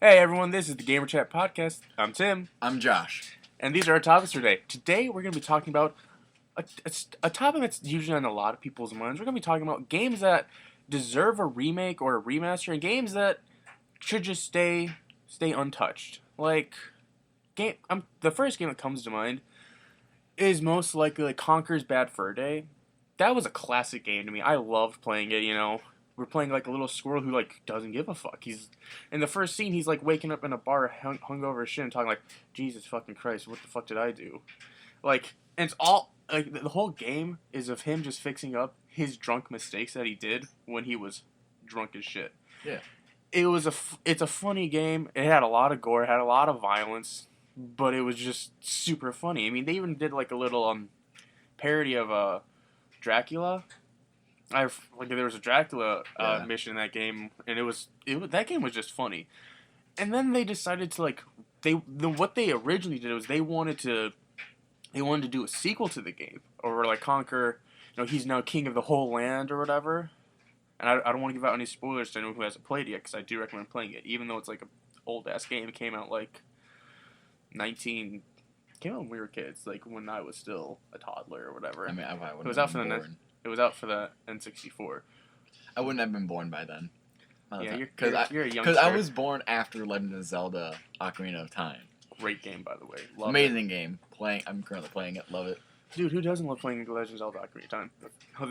Hey everyone, this is the Gamer Chat Podcast. I'm Tim, I'm Josh. and these are our topics for today. Today we're going to be talking about a topic that's usually on a lot of people's minds. We're going to be talking about games that deserve a remake or a remaster, and games that should just stay untouched. The first game that comes to mind is most likely Conker's Bad Fur Day. That was a classic game to me. I loved playing it. We're playing like a little squirrel who doesn't give a fuck. He's in the first scene. He's like waking up in a bar, hung over his shit, and talking like, "Jesus fucking Christ, what the fuck did I do?" And it's all like the whole game is of him just fixing up his drunk mistakes that he did when he was drunk as shit. Yeah. It's a funny game. It had a lot of gore, it had a lot of violence, but it was just super funny. I mean, they even did like a little parody of Dracula. There was a Dracula mission in that game, and that game was just funny. And then they decided to what they originally did was they wanted to do a sequel to the game, or like Conquer, he's now king of the whole land or whatever. And I don't want to give out any spoilers to anyone who hasn't played it yet, because I do recommend playing it, even though it's like an old ass game. It came out came out when we were kids, like when I was still a toddler or whatever. I mean, it was out for It was out for the N64. I wouldn't have been born by then. Yeah, you're a youngster. Because I was born after Legend of Zelda: Ocarina of Time. Great game, by the way. Amazing game. I'm currently playing it. Love it. Dude, who doesn't love playing Legend of Zelda: Ocarina of Time?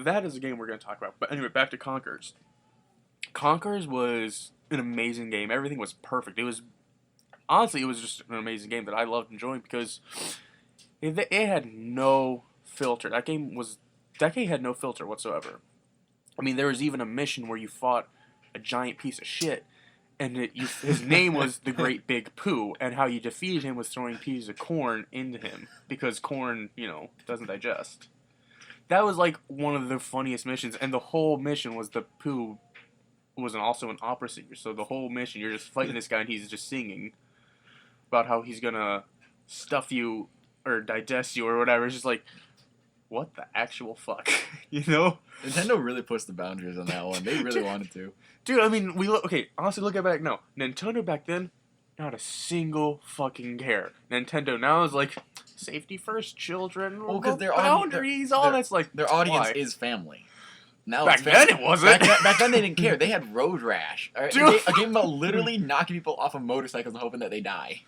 That is a game we're going to talk about. But anyway, back to Conkers. Conkers was an amazing game. Everything was perfect. It was just an amazing game that I loved enjoying because it had no filter. That game had no filter whatsoever. I mean, there was even a mission where you fought a giant piece of shit, and his name was the Great Big Pooh, and how you defeated him was throwing pieces of corn into him, because corn, doesn't digest. That was like one of the funniest missions, and the whole mission was the Pooh was also an opera singer, so the whole mission you're just fighting this guy and he's just singing about how he's gonna stuff you or digest you or whatever. It's just like, what the actual fuck, Nintendo really pushed the boundaries on that one. They really wanted to. Dude, I mean, honestly, look at back now. Nintendo back then, not a single fucking care. Nintendo now is like, safety first, children. Well, because their boundaries, all that's like, their audience is family. Now back then it wasn't. Back then they didn't care. They had Road Rash, Dude. A game about literally knocking people off of motorcycles and hoping that they die.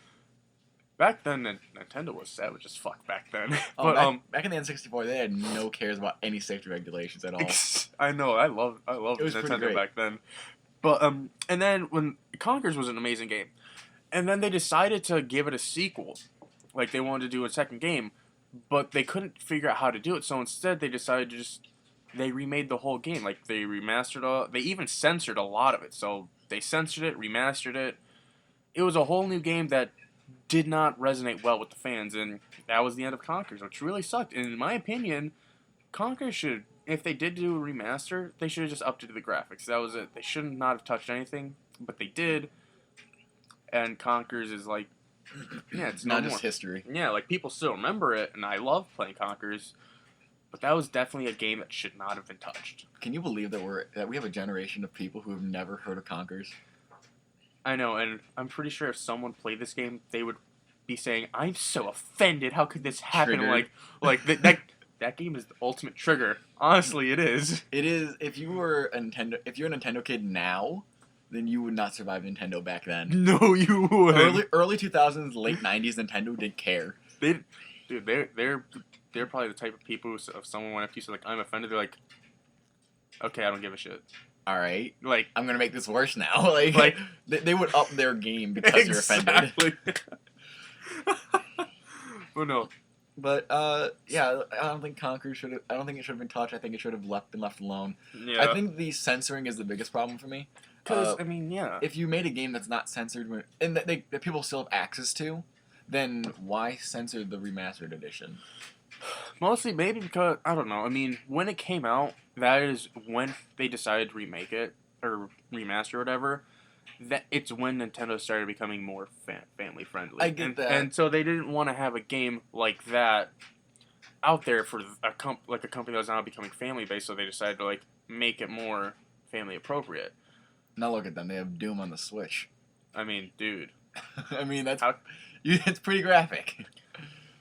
Back then, Nintendo was savage as fuck back then. Back in the N64, they had no cares about any safety regulations at all. I know. I love Nintendo back then. But and then when Conkers was an amazing game, and then they decided to give it a sequel, like they wanted to do a second game, but they couldn't figure out how to do it. So instead, they decided to they remade the whole game. Like they remastered they even censored a lot of it. So they censored it, remastered it. It was a whole new game that did not resonate well with the fans, and that was the end of Conkers, which really sucked. And in my opinion, Conkers should, if they did do a remaster, they should have just updated the graphics. That was it. They should not have touched anything, but they did. And Conkers is like, yeah, it's not just history. Yeah, like people still remember it, and I love playing Conkers, but that was definitely a game that should not have been touched. Can you believe that we have a generation of people who have never heard of Conkers? I know, and I'm pretty sure if someone played this game, they would be saying, "I'm so offended. How could this happen?" Triggered. That game is the ultimate trigger. Honestly, it is. It is. If you're a Nintendo kid now, then you would not survive Nintendo back then. No, you wouldn't. Early 2000s, late 90s, Nintendo didn't care. They're probably the type of people who, if someone went up to you and said, like, "I'm offended," they're like, "Okay, I don't give a shit." All right, like, I'm gonna make this worse now. They would up their game because you're offended. Oh no, but yeah, I don't think Conquer should have. I don't think it should have been touched. I think it should have been left alone. Yeah. I think the censoring is the biggest problem for me. Because I mean, yeah, if you made a game that's not censored and that people still have access to, then why censor the remastered edition? Mostly maybe because, I don't know, I mean, when it came out, that is when they decided to remake it, or remaster or whatever, it's when Nintendo started becoming more family friendly. I get that. And so they didn't want to have a game like that out there for a company that's now becoming family based, so they decided to make it more family appropriate. Now look at them, they have Doom on the Switch. I mean, dude. I mean, How, it's pretty graphic.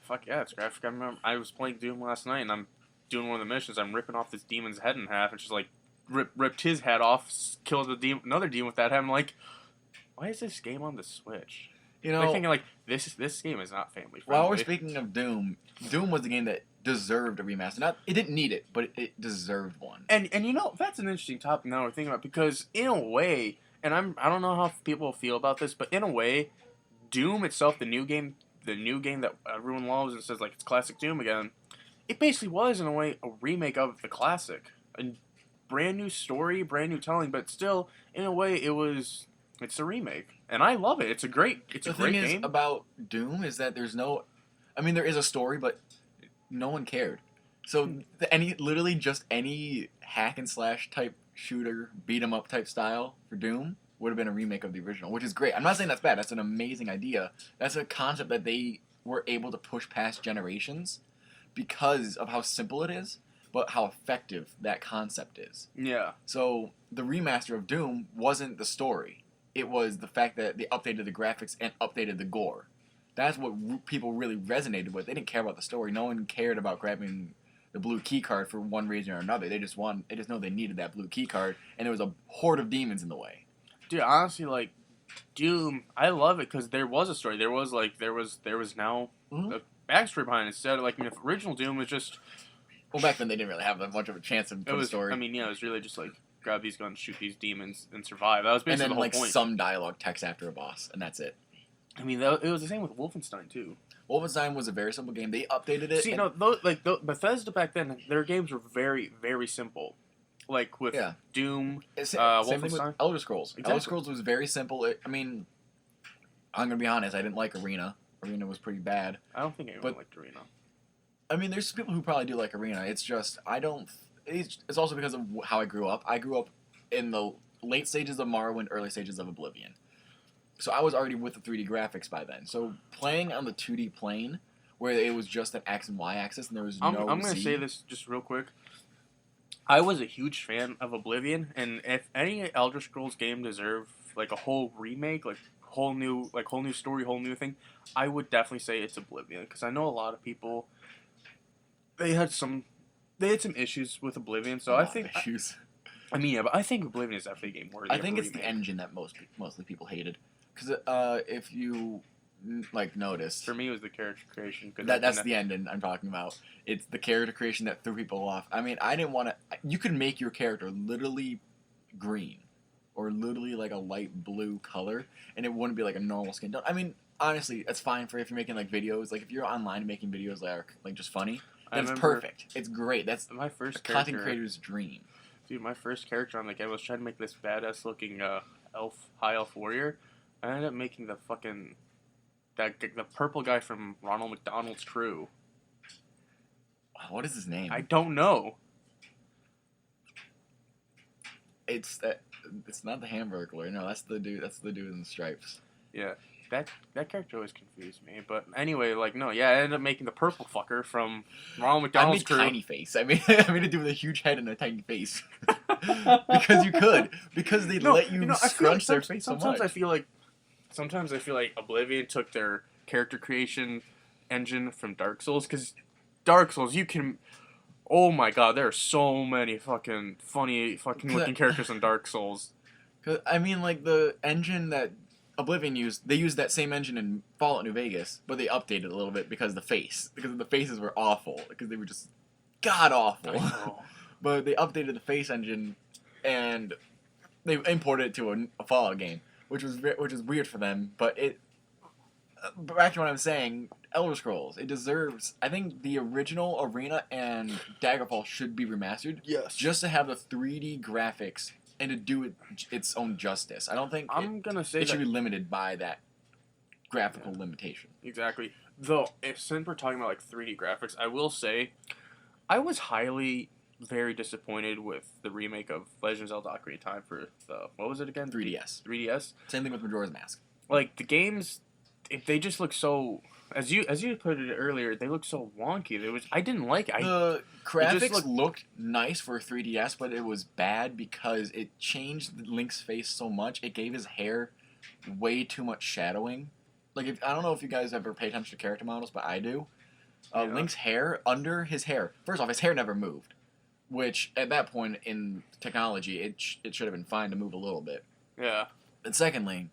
fuck yeah, it's graphic. I remember I was playing Doom last night, and I'm doing one of the missions. I'm ripping off this demon's head in half, and she's like, ripped his head off, killed another demon with that head. I'm like, why is this game on the Switch? You Like know, thinking like this game is not family friendly. while we're speaking of Doom, Doom was the game that deserved a remaster. Not, it didn't need it, but it deserved one. And you know, that's an interesting topic now we're thinking about, because in a way, and I don't know how people feel about this, but in a way, Doom itself, the new game that everyone loves and says like it's classic Doom again, it basically was in a way a remake of the classic, a brand new story, brand new telling, but still in a way it's a remake, and I love it. It's a great The game. thing is about Doom is that there's no, I mean, there is a story, but no one cared. So literally just any hack and slash type shooter, beat 'em up type style for Doom would have been a remake of the original, which is great. I'm not saying that's bad. That's an amazing idea. That's a concept that they were able to push past generations because of how simple it is, but how effective that concept is. Yeah. So the remaster of Doom wasn't the story. It was the fact that they updated the graphics and updated the gore. That's what people really resonated with. They didn't care about the story. No one cared about grabbing the blue key card for one reason or another. They just know they needed that blue key card, and there was a horde of demons in the way. Dude, honestly, like Doom, I love it because there was a story. There was now Mhm. a backstory behind it. Instead of like, I mean, if original Doom was just Well, back then they didn't really have that much of a chance to it put a was. story. I mean, yeah, it was really just like grab these guns, shoot these demons, and survive. That was And basically then the whole like point. some dialogue text after a boss, and that's it. I mean, it was the same with Wolfenstein too. Wolfenstein was a very simple game. They updated it. See, and- no, Bethesda back then, their games were very, very simple. Like with Yeah. Doom, Same thing with Wolfenstein. Elder Scrolls. Exactly. Elder Scrolls was very simple. I mean, I'm gonna be honest. I didn't like Arena. Arena was pretty bad. I don't think anyone But- liked Arena. I mean, there's people who probably do like Arena. It's just I don't. It's also because of how I grew up. I grew up in the late stages of Morrowind, early stages of Oblivion. So I was already with the 3D graphics by then. So playing on the 2D plane, where it was just an X and Y axis and there was I'm no going to Z. say this just real quick. I was a huge fan of Oblivion, and if any Elder Scrolls game deserved like a whole remake, like whole new story, whole new thing, I would definitely say it's Oblivion, because I know a lot of people they had some issues with Oblivion, so I think issues. I mean, yeah, but I think Oblivion is definitely a game worthy. I think of a it's the remake. engine that mostly people hated. Because if you like noticed, For me, it was the character creation. Cause that's the engine I'm talking about. It's the character creation that threw people off. I mean, I didn't want to. You could make your character literally green, or literally like a light blue color, and it wouldn't be like a normal skin tone. I mean, honestly, it's fine for if you're making like videos. Like if you're online making videos that are like just funny, then it's perfect. It's great. That's my a first content character. creator's dream. Dude, my first character on the game was trying to make this badass looking high elf warrior. I ended up making the fucking the purple guy from Ronald McDonald's Crew. What is his name? I don't know. It's not the Hamburglar. No, that's the dude. That's the dude in the stripes. Yeah, that character always confused me. But anyway, like no, yeah, I ended up making the purple fucker from Ronald I McDonald's made Crew. tiny face. I made a dude with a huge head and a tiny face. Because you could. Because they let you I feel scrunch their like face so sometimes much. I feel like Oblivion took their character creation engine from Dark Souls, because Dark Souls you can. Oh my god, there are so many fucking funny fucking looking characters in Dark Souls. 'Cause, I mean, like the engine that Oblivion used, they used that same engine in Fallout New Vegas, but they updated it a little bit because the faces were awful, because they were just god awful. I know. But they updated the face engine, and they imported it to a Fallout game, which is weird for them. But back to what I'm saying, Elder Scrolls, it deserves. I think the original Arena and Daggerfall should be remastered, Yes. just to have the 3D graphics and to do its own justice. I don't think I'm gonna say it should that be limited by that graphical limitation. exactly. Though, since we're talking about like 3D graphics, I will say, I was very disappointed with the remake of Legend of Zelda: Ocarina of Time for the what was it again? 3DS. 3DS. Same thing with Majora's Mask. Like the games, they just look so. As you put it earlier, they look so wonky. I didn't like it. The graphics looked- looked nice for 3DS, but it was bad because it changed Link's face so much. It gave his hair way too much shadowing. Like, I don't know if you guys ever pay attention to character models, but I do. Link's hair, under his hair, first off, his hair never moved, which at that point in technology, it should have been fine to move a little bit. Yeah. And secondly,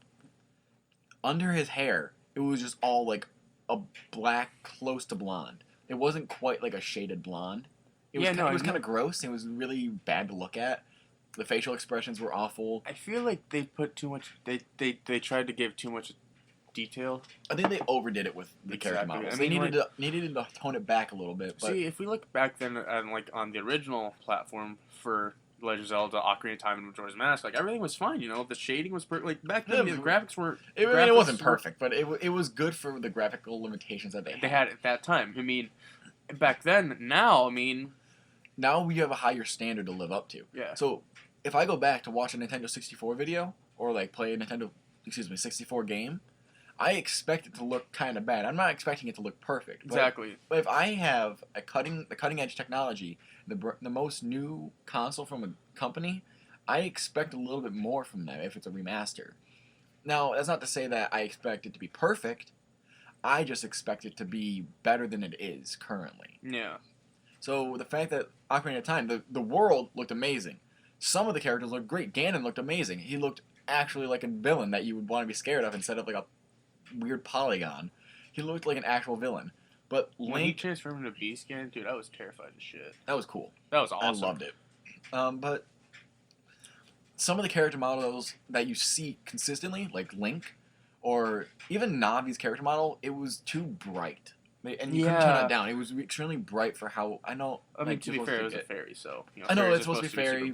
under his hair, it was just all like a black close to blonde. It wasn't quite like a shaded blonde. It was kind of gross. It was really bad to look at. The facial expressions were awful. I feel like they put too much. They tried to give too much detail. I think they overdid it with the character models. They needed to tone it back a little bit. But see, if we look back then and like on the original platform for Legend of Zelda: Ocarina of Time and Majora's Mask, like everything was fine. You know, the shading was like back then. The graphics were. It wasn't perfect, but it was good for the graphical limitations that they had at that time. I mean, back then. Now, I mean, now we have a higher standard to live up to. Yeah. So if I go back to watch a Nintendo 64 video or like play a 64 game, I expect it to look kind of bad. I'm not expecting it to look perfect. Exactly. But if I have the cutting edge technology, the most new console from a company, I expect a little bit more from them if it's a remaster. Now, that's not to say that I expect it to be perfect. I just expect it to be better than it is currently. Yeah. So the fact that Ocarina of Time, the world looked amazing. Some of the characters looked great. Ganon looked amazing. He looked actually like a villain that you would want to be scared of instead of like a weird polygon. He looked like an actual villain. But Link, when he transformed into Beast Ganon, dude, I was terrified as shit. That was cool. That was awesome. I loved it. But some of the character models that you see consistently, like Link, or even Navi's character model, it was too bright. And you couldn't turn it down. It was extremely bright for how... I know... I mean, to be fair, it was a fairy, so... You know, I know it's supposed to be fairy,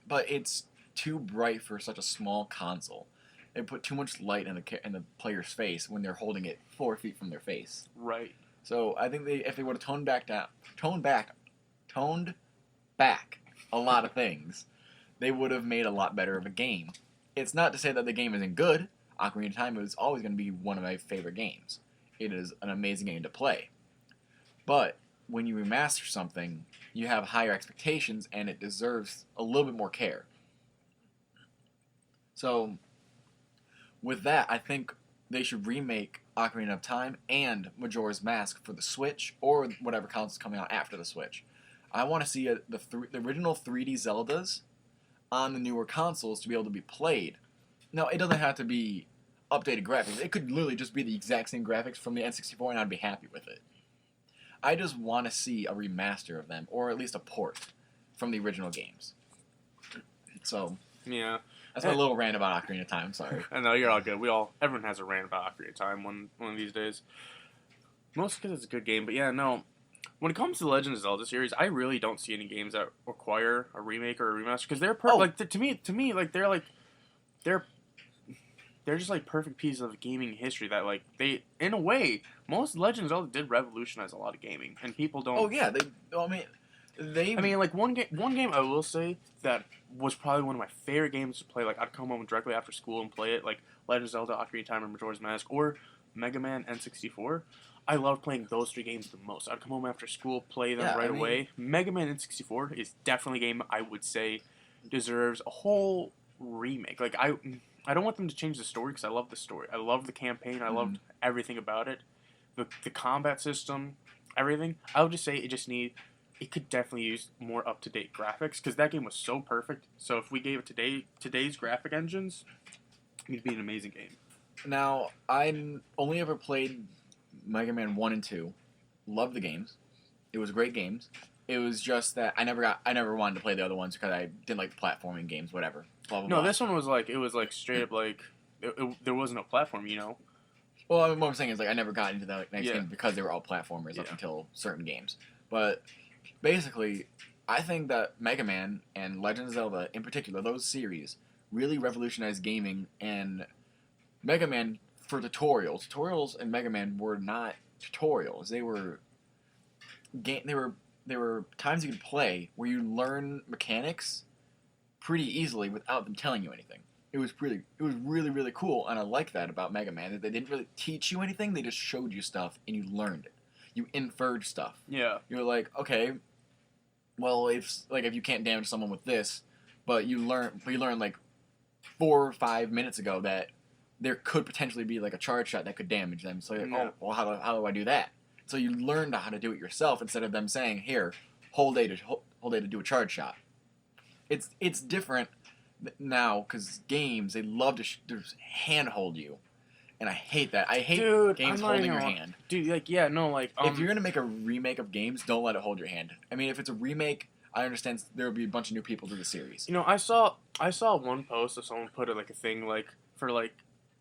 but it's too bright for such a small console. They put too much light in the player's face when they're holding it 4 feet from their face. Right. So I think if they would have toned back a lot of things, they would have made a lot better of a game. It's not to say that the game isn't good. Ocarina of Time is always going to be one of my favorite games. It is an amazing game to play. But when you remaster something, you have higher expectations and it deserves a little bit more care. So with that, I think they should remake Ocarina of Time and Majora's Mask for the Switch or whatever console's coming out after the Switch. I want to see the original 3D Zeldas on the newer consoles to be able to be played. Now, it doesn't have to be updated graphics. It could literally just be the exact same graphics from the N64 and I'd be happy with it. I just want to see a remaster of them, or at least a port from the original games. So, yeah. That's my little rant about Ocarina of Time, sorry. I know, you're all good. Everyone has a rant about Ocarina of Time one of these days. Mostly because it's a good game, but yeah, no. When it comes to the Legend of Zelda series, I really don't see any games that require a remake or a remaster, because they're to me, like, they're just like perfect pieces of gaming history that, like, they, in a way, most Legend of Zelda did revolutionize a lot of gaming, and people don't. Oh yeah, I mean, like one game I will say that was probably one of my favorite games to play. Like, I'd come home directly after school and play it, like Legend of Zelda, Ocarina of Time, or Majora's Mask, or Mega Man N64. I loved playing those 3 games the most. I'd come home after school, play them away. Mega Man N64 is definitely a game I would say deserves a whole remake. Like, I don't want them to change the story because I love the story. I love the campaign. I loved everything about it. The combat system, everything. I would just say it could definitely use more up-to-date graphics because that game was so perfect. So if we gave it today's graphic engines, it'd be an amazing game. Now, I only ever played Mega Man 1 and 2. Loved the games. It was great games. It was just that I never wanted to play the other ones because I didn't like the platforming games, whatever. Blah, blah, no, blah. This one was like, it was like straight up like, there wasn't a platform, you know? Well, what I'm saying is, like, I never got into the next game because they were all platformers up until certain games. But basically, I think that Mega Man and Legend of Zelda, in particular, those series, really revolutionized gaming. And Mega Man for tutorials. Tutorials in Mega Man were not tutorials. They were times you could play where you learn mechanics pretty easily without them telling you anything. It was really, really cool, and I like that about Mega Man. That they didn't really teach you anything; they just showed you stuff, and you learned it. You inferred stuff. Yeah. You're like, okay, well, if you can't damage someone with this, but you learn like 4 or 5 minutes ago that there could potentially be like a charge shot that could damage them. So you're like, Yeah. oh, well, how do I do that? So you learn how to do it yourself instead of them saying, here, hold A to do a charge shot. It's different now because games, they love to just handhold you. And I hate that. I hate games holding your hand. Dude, like, yeah, no, like, If you're going to make a remake of games, don't let it hold your hand. I mean, if it's a remake, I understand there will be a bunch of new people to the series. you know, I saw one post of someone put like a thing like for like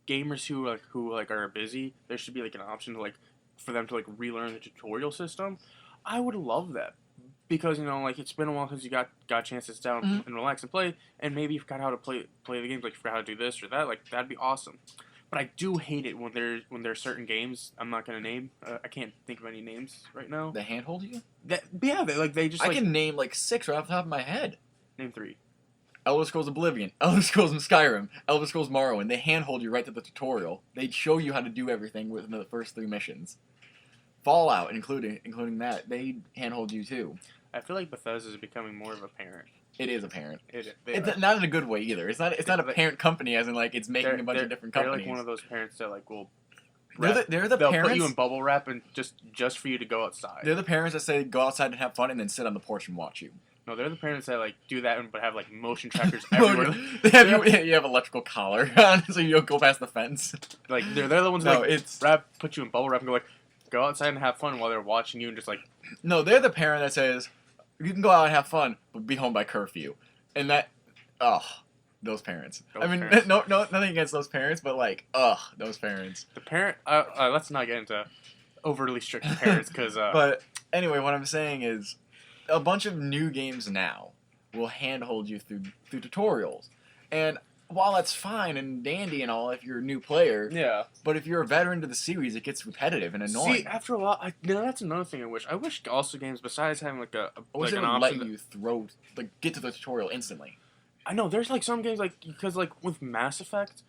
gamers who are busy, there should be like an option to like for them to like relearn the tutorial system. I would love that because you know like it's been a while since you got a chance to sit down and relax and play, and maybe you forgot how to play the games, like you forgot how to do this or that. Like that'd be awesome. But I do hate it when there's certain games I'm not gonna name. I can't think of any names right now. They handhold you? They just. I can name like 6 right off the top of my head. Name 3. Elder Scrolls Oblivion, Elder Scrolls Skyrim, Elder Scrolls Morrowind. They handhold you right to the tutorial. They show you how to do everything within the first 3 missions. Fallout, including that, they handhold you too. I feel like Bethesda is becoming more of a parent. It is a parent. It's not in a good way either. It's not a parent company as in like it's making a bunch of different companies. They're like one of those parents that like will. They'll parents. Put you in bubble wrap and just for you to go outside. They're the parents that say go outside and have fun and then sit on the porch and watch you. No, they're the parents that like do that but have like motion trackers everywhere. You have electrical collar on so you don't go past the fence. Like they're the ones that put you in bubble wrap and go like go outside and have fun while they're watching you and just like. No, they're the parent that says you can go out and have fun but be home by curfew. And that, those parents. No, nothing against those parents, but like, those parents. The parent. Let's not get into overly strict parents, because. But anyway, what I'm saying is, a bunch of new games now will handhold you through tutorials, and while that's fine and dandy and all if you're a new player, yeah. But if you're a veteran to the series, it gets repetitive and annoying. See, after a while, that's another thing I wish. I wish also games, besides having like an option let you get to the tutorial instantly. I know there's like some games like because like with Mass Effect,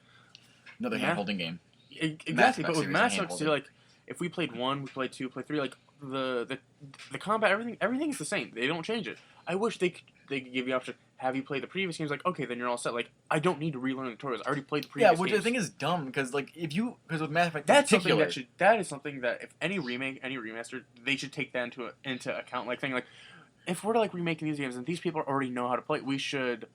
another hand-holding game. Exactly, but with Mass Effect, see, like if we played 1, we played 2, played 3, like the combat, everything is the same. They don't change it. I wish they could give you the option. Have you played the previous games? Like, okay, then you're all set. Like, I don't need to relearn the tutorials. I already played the previous games. Yeah, which I think is dumb, because, like, because with Mass Effect, that is something that, if any remake, any remaster, they should take that into account. Like, thing, like, if we're, like, remaking these games, and these people already know how to play, we should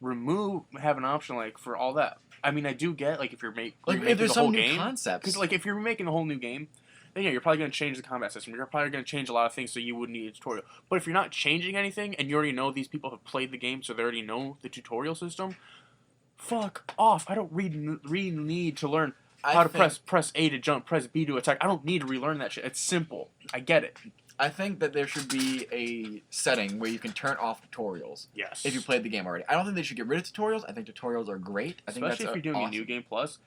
have an option, like, for all that. I mean, I do get, like, if you're remaking the whole game. Concepts. Because, like, if you're remaking the whole new game, then yeah, you're probably going to change the combat system. You're probably going to change a lot of things, so you would need a tutorial. But if you're not changing anything, and you already know these people have played the game, so they already know the tutorial system, fuck off. I don't really need to learn how to press A to jump, press B to attack. I don't need to relearn that shit. It's simple. I get it. I think that there should be a setting where you can turn off tutorials. Yes. If you played the game already. I don't think they should get rid of tutorials. I think tutorials are great. Especially if you're doing a New Game Plus.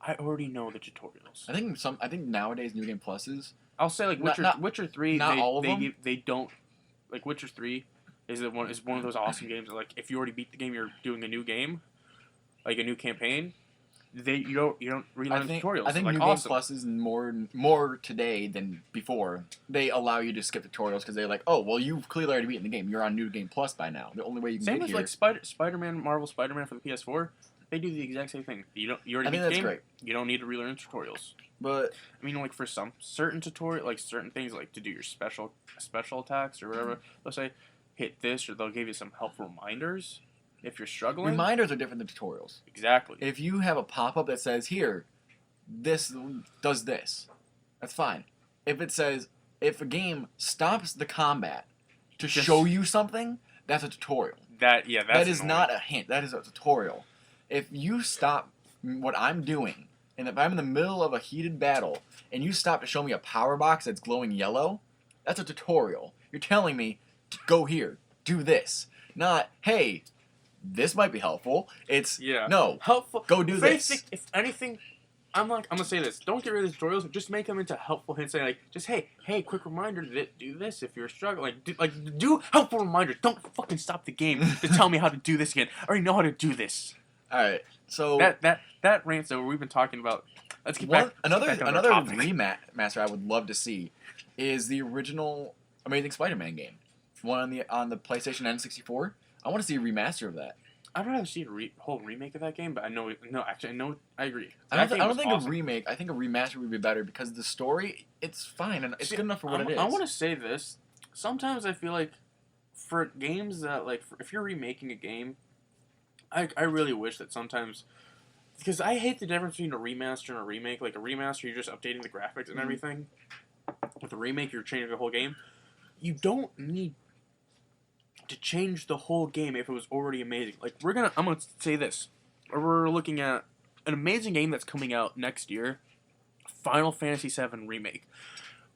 I already know the tutorials. I think nowadays New Game Pluses. I'll say like Witcher 3. Not all of them. They don't like Witcher 3 is one of those awesome games that, like, if you already beat the game, you're doing a new game, like a new campaign. You don't relearn the tutorials. I think like, New Game Plus is more today than before. They allow you to skip tutorials because they're like, oh well, you've clearly already beaten the game. You're on New Game Plus by now. The only way you can get here. Same as like Spider-Man, Marvel Spider-Man for the PS4. They do the exact same thing. You already beat the game. Great. You don't need to relearn tutorials. But I mean, like for some certain tutorial, like certain things, like to do your special attacks or whatever. They'll say, hit this, or they'll give you some helpful reminders if you're struggling. Reminders are different than tutorials. Exactly. If you have a pop-up that says, here, this does this, that's fine. If it says, if a game stops the combat to show you something, that's a tutorial. That is annoying. Not a hint. That is a tutorial. If you stop what I'm doing, and if I'm in the middle of a heated battle, and you stop to show me a power box that's glowing yellow, that's a tutorial. You're telling me, go here, do this. Not, hey, this might be helpful. It's, no, helpful. Go do this. If anything, I'm gonna say this. Don't get rid of the tutorials. Just make them into helpful hints. Saying, like, just, hey, quick reminder, do this if you're struggling. Do helpful reminders. Don't fucking stop the game to tell me how to do this again. I already know how to do this. Alright, so that rant's over. We've been talking about. Let's get back. Another remaster I would love to see is the original Amazing Spider-Man game, one on the PlayStation N64. I want to see a remaster of that. I'd rather see a whole remake of that game, but I know no, actually, no, I agree. I That don't, game I was don't think awesome. a remake. I think a remaster would be better because the story, it's fine and it's See, good enough for what it is. I want to say this. Sometimes I feel like for games that like if you're remaking a game, I really wish that sometimes because I hate the difference between a remaster and a remake. Like a remaster, you're just updating the graphics and everything. With a remake, you're changing the whole game. You don't need to change the whole game if it was already amazing. Like I'm gonna say this. We're looking at an amazing game that's coming out next year, Final Fantasy VII Remake.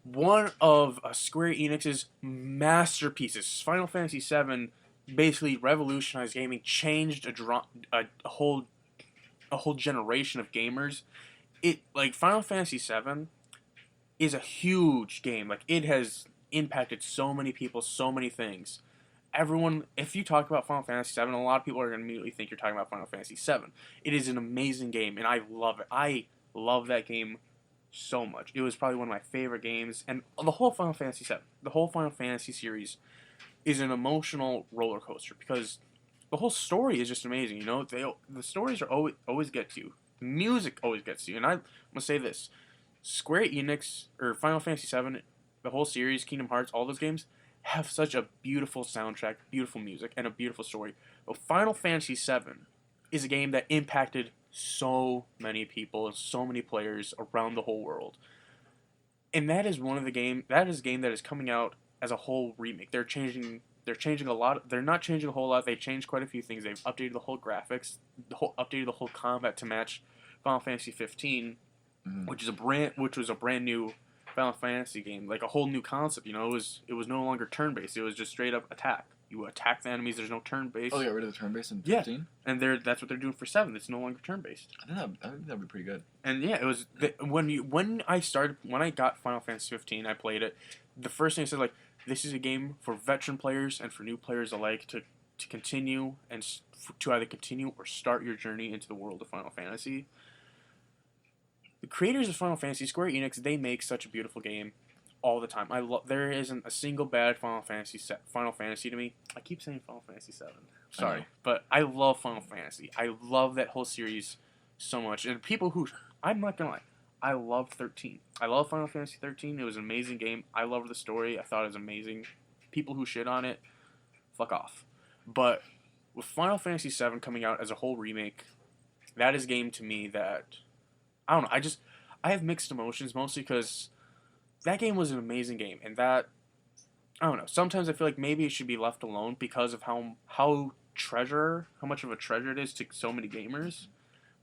One of Square Enix's masterpieces. Final Fantasy VII basically revolutionized gaming, changed a whole generation of gamers. It like Final Fantasy VII is a huge game. Like it has impacted so many people, so many things. Everyone, if you talk about Final Fantasy VII, a lot of people are going to immediately think you're talking about Final Fantasy VII. It is an amazing game, and I love it. I love that game so much. It was probably one of my favorite games, and the whole Final Fantasy VII, the whole Final Fantasy series, is an emotional roller coaster because the whole story is just amazing. You know, the stories are always get to you. The music always gets to you, and I'm gonna say this: Square Enix or Final Fantasy VII, the whole series, Kingdom Hearts, all those games have such a beautiful soundtrack, beautiful music, and a beautiful story. But Final Fantasy VII is a game that impacted so many people and so many players around the whole world. And that is one of the game that is a game that is coming out as a whole remake. They're changing a lot. They're not changing a whole lot. They changed quite a few things. They've updated the whole graphics, updated the whole combat to match Final Fantasy 15, which was a brand new Final Fantasy game, like a whole new concept. You know, it was no longer turn based. It was just straight up attack. You attack the enemies. There's no turn based. Oh, they got rid of the turn based in Yeah, 15? and that's what they're doing for 7. It's no longer turn based. I think that'd be pretty good. And yeah, it was when I got Final Fantasy 15, I played it. The first thing I said like this is a game for veteran players and for new players alike to continue and to either continue or start your journey into the world of Final Fantasy. The creators of Final Fantasy, Square Enix, they make such a beautiful game all the time. There isn't a single bad Final Fantasy to me. I keep saying Final Fantasy 7. Sorry, but I love Final Fantasy. I love that whole series so much. And people who I'm not gonna lie, I love 13. I love Final Fantasy 13. It was an amazing game. I loved the story. I thought it was amazing. People who shit on it, fuck off. But with Final Fantasy 7 coming out as a whole remake, that is a game to me that I don't know. I have mixed emotions mostly because that game was an amazing game, and that I don't know. Sometimes I feel like maybe it should be left alone because of how much of a treasure it is to so many gamers.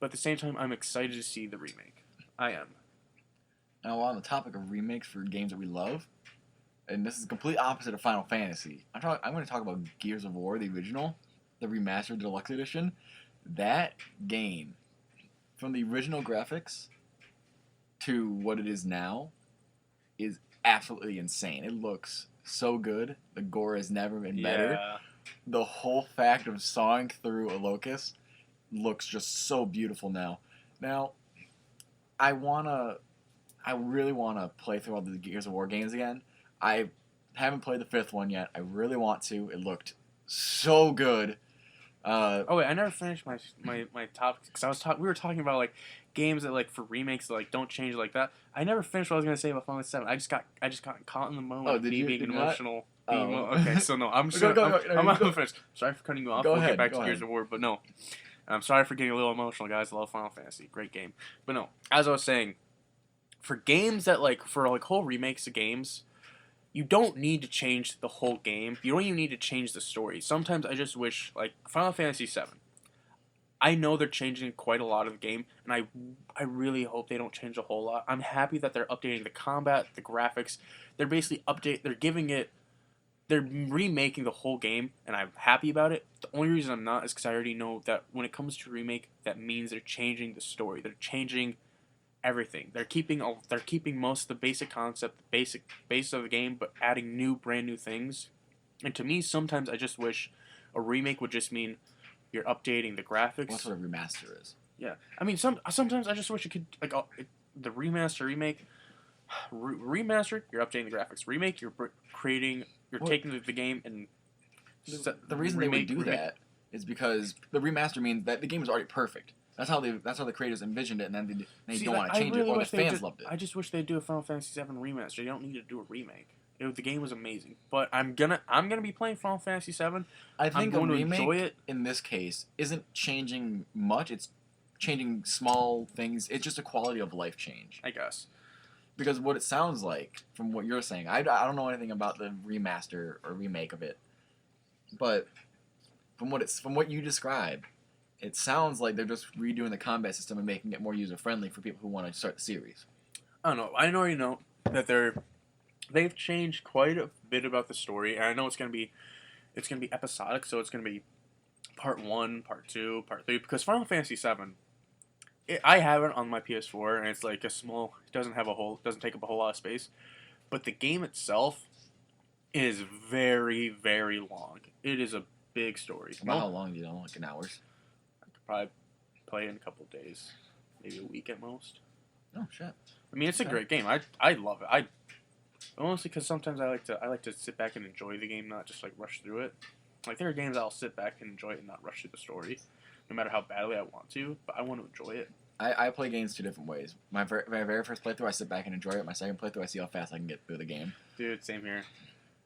But at the same time, I'm excited to see the remake. I am. Now, on the topic of remakes for games that we love, and this is the complete opposite of Final Fantasy, I'm going to talk about Gears of War, the original, the remastered deluxe edition. That game, from the original graphics to what it is now, is absolutely insane. It looks so good. The gore has never been better. Yeah. The whole fact of sawing through a locust looks just so beautiful now. Now, I really wanna play through all the Gears of War games again. I haven't played the 5th one yet. I really want to. It looked so good. Oh wait, I never finished my topics because we were talking about like games that like for remakes that, like don't change like that. I never finished what I was gonna say about Final Fantasy 7. I just got caught in the moment. Oh, of did me you? being Did you emotional. Oh. Okay, so no, I'm Go, sorry. go, go. No, I'm you not go. finished. Sorry for cutting you off. Go We'll ahead, get back go to Gears ahead. of War, but no. I'm sorry for getting a little emotional, guys. I love Final Fantasy. Great game. But no, as I was saying, for games that like for like whole remakes of games, you don't need to change the whole game. You don't even need to change the story. Sometimes I just wish like Final Fantasy 7. I know they're changing quite a lot of the game, and I really hope they don't change a whole lot. I'm happy that they're updating the combat, the graphics. They're basically they're remaking the whole game, and I'm happy about it. The only reason I'm not is because I already know that when it comes to remake, that means they're changing the story. They're changing everything. They're keeping most of the basic concept, the basic base of the game, but adding brand new things. And to me, sometimes I just wish a remake would just mean you're updating the graphics. Well, that's what a remaster is. Yeah, I mean, sometimes I just wish it could like the remaster, remake, remaster. You're updating the graphics. Remake, you're taking the game and The reason they would do that is because the remaster means that the game is already perfect. That's how the creators envisioned it, and then they See, don't want like, to change really it, or the wish they fans did- loved it. I just wish they'd do a Final Fantasy VII remaster. You don't need to do a remake. The game was amazing, but I'm gonna be playing Final Fantasy VII. I think a going to enjoy remake it. in this case isn't changing much. It's changing small things. It's just a quality of life change. I guess. Because what it sounds like, from what you're saying, I don't know anything about the remaster or remake of it, but from what you describe, it sounds like they're just redoing the combat system and making it more user friendly for people who want to start the series. I don't know. I already know that they've changed quite a bit about the story, and I know it's gonna be episodic, so it's gonna be part 1, part 2, part 3. Because Final Fantasy VII, I have it on my PS4, and it's like a small. It doesn't take up a whole lot of space, but the game itself is very, very long. It is a big story. About how long do you know? Like in hours? I could probably play in a couple days, maybe a week at most. Oh shit! I mean, it's a great game. I love it. Honestly, because sometimes I like to sit back and enjoy the game, not just like rush through it. Like there are games I'll sit back and enjoy it and not rush through the story, no matter how badly I want to. But I want to enjoy it. I play games 2 different ways. My very first playthrough, I sit back and enjoy it. My second playthrough, I see how fast I can get through the game. Dude, same here.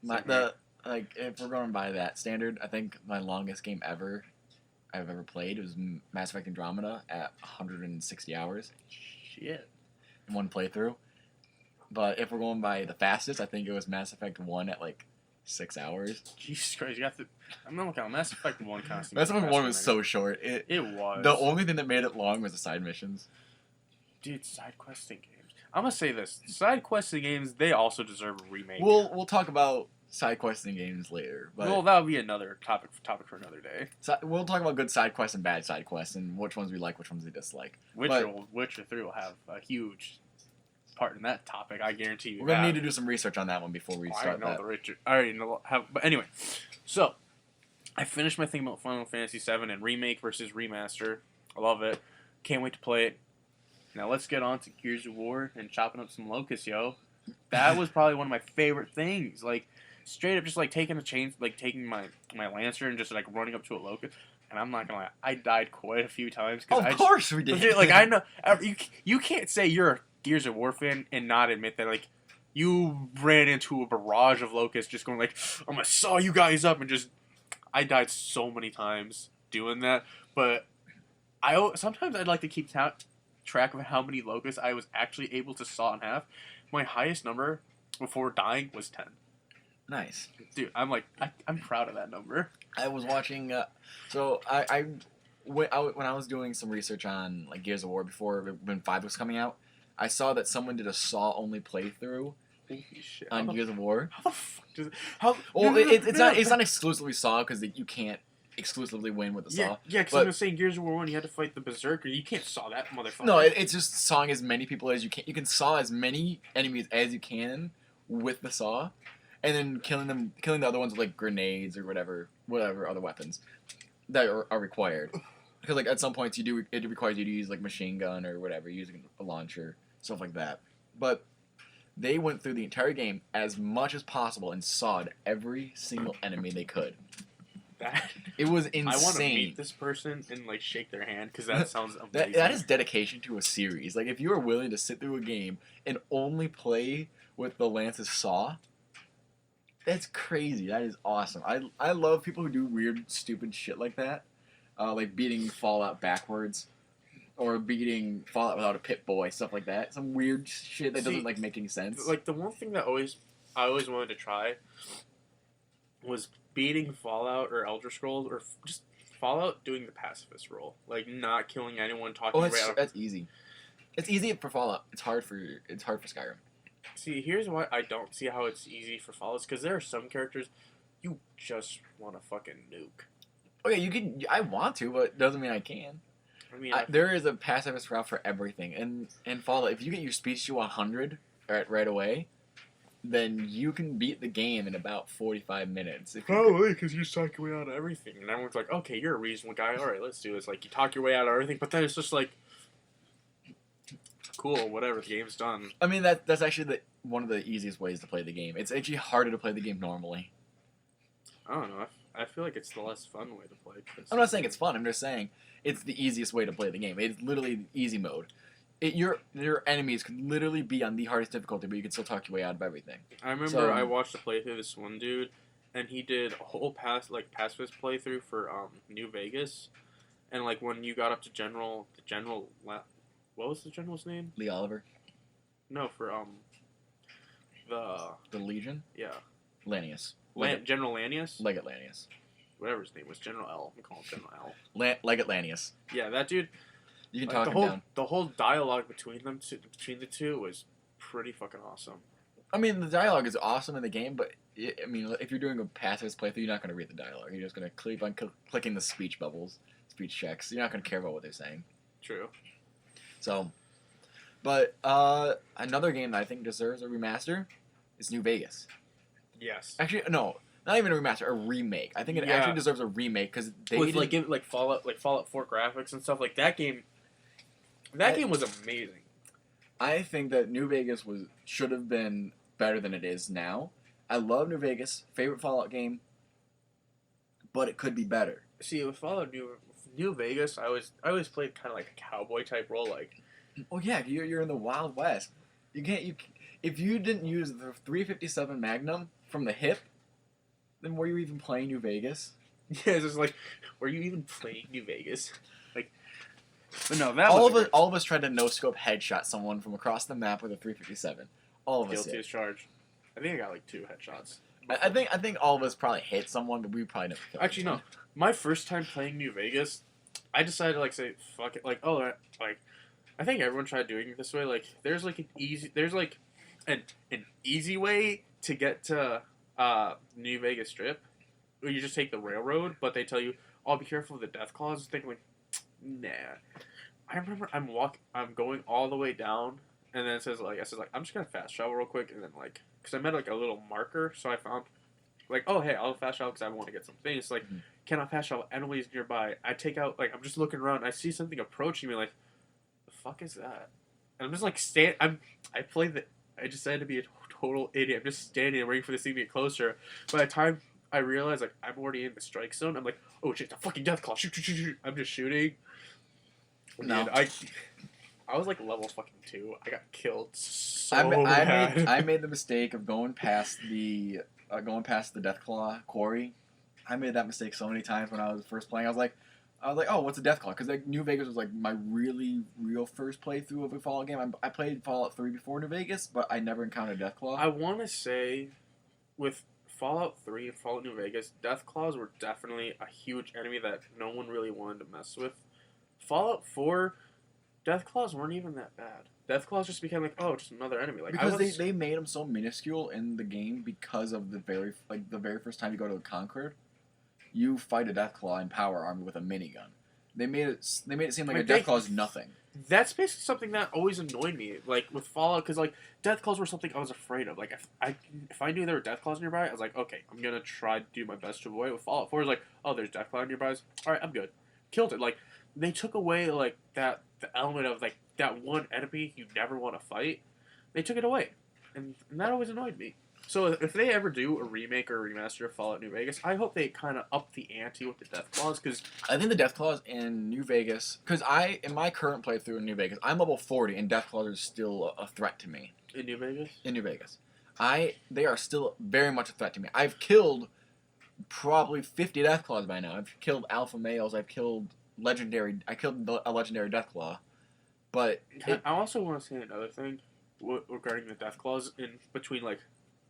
If we're going by that standard, I think my longest game I've ever played was Mass Effect Andromeda at 160 hours. Shit. In one playthrough. But if we're going by the fastest, I think it was Mass Effect 1 at like 6 hours. Jesus Christ, I'm not looking at Mass Effect 1 constantly. Mass Effect 1 was so short. It was. The only thing that made it long was the side missions. Dude, side questing games. I'm gonna say this: side questing games, they also deserve a remake. We'll talk about side questing games later. But well, that'll be another topic for another day. we'll talk about good side quests and bad side quests, and which ones we like, which ones we dislike. Witcher 3 will have a huge part in that topic. I guarantee you. We're gonna need to do some research on that one before we start that. I already know how. But anyway, so I finished my thing about Final Fantasy VII and remake versus remaster. I love it. Can't wait to play it. Now let's get on to Gears of War and chopping up some locusts, yo. That was probably one of my favorite things. Like straight up, just like taking taking my Lancer and just like running up to a locust. And I'm not gonna lie, I died quite a few times. Of course we did. Like I know you can't say you're a Gears of War fan and not admit that like you ran into a barrage of locusts just going like I'm gonna saw you guys up and just I died so many times doing that. But sometimes I'd like to keep track of how many locusts I was actually able to saw in half. My highest number before dying was 10. Nice, dude. I'm proud of that number. I was watching. When I was doing some research on like Gears of War when 5 was coming out, I saw that someone did a Saw only playthrough on Gears of War. How the fuck does it? How? Well, it's not exclusively Saw because you can't exclusively win with the Saw. Yeah, because I was saying Gears of War 1, you had to fight the Berserker. You can't saw that motherfucker. No, it's just sawing as many people as you can. You can saw as many enemies as you can with the Saw, and then killing the other ones with like grenades or whatever other weapons that are required. Because like at some points it requires you to use like machine gun or whatever, using a launcher, stuff like that. But they went through the entire game as much as possible and sawed every single enemy they could. It was insane. I want to meet this person and like shake their hand because that sounds amazing. That is dedication to a series. Like if you are willing to sit through a game and only play with the Lance's Saw, that's crazy. That is awesome. I love people who do weird, stupid shit like that. Like beating Fallout backwards, or beating Fallout without a Pip-Boy, stuff like that. Some weird shit that doesn't like make any sense. Like the one thing that I always wanted to try was beating Fallout or Elder Scrolls or just Fallout doing the pacifist role, like not killing anyone, talking that's easy. It's easy for Fallout. It's hard for Skyrim. See, here's why I don't see how it's easy for Fallout, because there are some characters you just want to fucking nuke. Okay, you can. I want to, but it doesn't mean I can. I mean, there is a pacifist route for everything, and in Fallout, if you get your speech to 100 right away, then you can beat the game in about 45 minutes. Probably because you talk your way out of everything, and everyone's like, "Okay, you're a reasonable guy. All right, let's do this." Like you talk your way out of everything, but then it's just like, cool, whatever. The game's done. I mean, that's actually one of the easiest ways to play the game. It's actually harder to play the game normally. I don't know. I feel like it's the less fun way to play. I'm not saying it's fun. I'm just saying it's the easiest way to play the game. It's literally easy mode. Your enemies could literally be on the hardest difficulty, but you can still talk your way out of everything. I remember I watched a playthrough of this one dude, and he did a whole pacifist playthrough for New Vegas, and like when you got up to what was the general's name? Lee Oliver. No, for The Legion. Yeah. Lanius. General Lanius. Leggett Lanius. Whatever his name was, General L. I'm calling him General L. Leggett Lanius. Yeah, that dude. You can talk him down. The whole dialogue between the two was pretty fucking awesome. I mean, the dialogue is awesome in the game, but I mean, if you're doing a pacifist playthrough, you're not going to read the dialogue. You're just going to keep on clicking the speech bubbles, speech checks. You're not going to care about what they're saying. True. So, but another game that I think deserves a remaster is New Vegas. Yes. Actually, no, not even a remaster, a remake. I think it actually deserves a remake because they with like Fallout 4 graphics and stuff like that game. That game was amazing. I think that New Vegas should have been better than it is now. I love New Vegas, favorite Fallout game, but it could be better. See, with Fallout New Vegas, I always played kind of like a cowboy type role, like. Oh yeah, you're in the Wild West. If you didn't use the 357 Magnum from the hip, then were you even playing New Vegas? Yeah, it's just like, were you even playing New Vegas? Like, but no, all of us tried to no scope headshot someone from across the map with a 357. All of us guilty as charged. I think I got like 2 headshots. I think all of us probably hit someone, but we probably never killed Actually, no. My first time playing New Vegas, I decided to like say fuck it. Like, I think everyone tried doing it this way. Like, there's an easy way to get to New Vegas Strip. Where you just take the railroad, but they tell you, "Oh, be careful of the death claws." Thinking like, nah. I remember I'm going all the way down, and then it says I'm just gonna fast travel real quick, and then like, cause I met like a little marker, so I found like, oh hey, I'll fast travel because I want to get some things. Like, cannot fast travel. Enemies nearby. I take out I'm just looking around. I see something approaching me. Like, the fuck is that? And I'm just like I decided to be a total idiot. I'm just standing there waiting for this thing to get closer. By the time I realize like I'm already in the strike zone, I'm like, oh shit, the fucking death claw! Shoot, shoot, shoot, shoot! I'm just shooting. No, and I was like level fucking 2. I got killed so bad. I made the mistake of going past the Deathclaw quarry. I made that mistake so many times when I was first playing. I was like, oh, what's a Deathclaw? Because like New Vegas was like my really real first playthrough of a Fallout game. I played Fallout 3 before New Vegas, but I never encountered Deathclaw. I want to say, with Fallout 3 and Fallout New Vegas, Deathclaws were definitely a huge enemy that no one really wanted to mess with. Fallout 4, Deathclaws weren't even that bad. Deathclaws just became like, oh, just another enemy. Like, because they made them so minuscule in the game because of the very first time you go to the Concord, you fight a Deathclaw in power armor with a minigun. They made it seem like a Deathclaw is nothing. That's basically something that always annoyed me, like with Fallout, because like Deathclaws were something I was afraid of. Like if I knew there were Deathclaws nearby, I was like, okay, I'm gonna try to do my best to avoid it. With Fallout 4, it's like, oh, there's Deathclaw nearby. All right, I'm good. Killed it. Like, they took away like the element of like that one enemy you never want to fight. They took it away, and that always annoyed me. So if they ever do a remake or a remaster of Fallout New Vegas, I hope they kind of up the ante with the Deathclaws, because I think the Deathclaws in New Vegas, because in my current playthrough in New Vegas, I'm level 40 and Deathclaws are still a threat to me. In New Vegas? In New Vegas. They are still very much a threat to me. I've killed probably 50 Deathclaws by now. I've killed alpha males. I killed a legendary Deathclaw. But I also want to say another thing regarding the Deathclaws in between like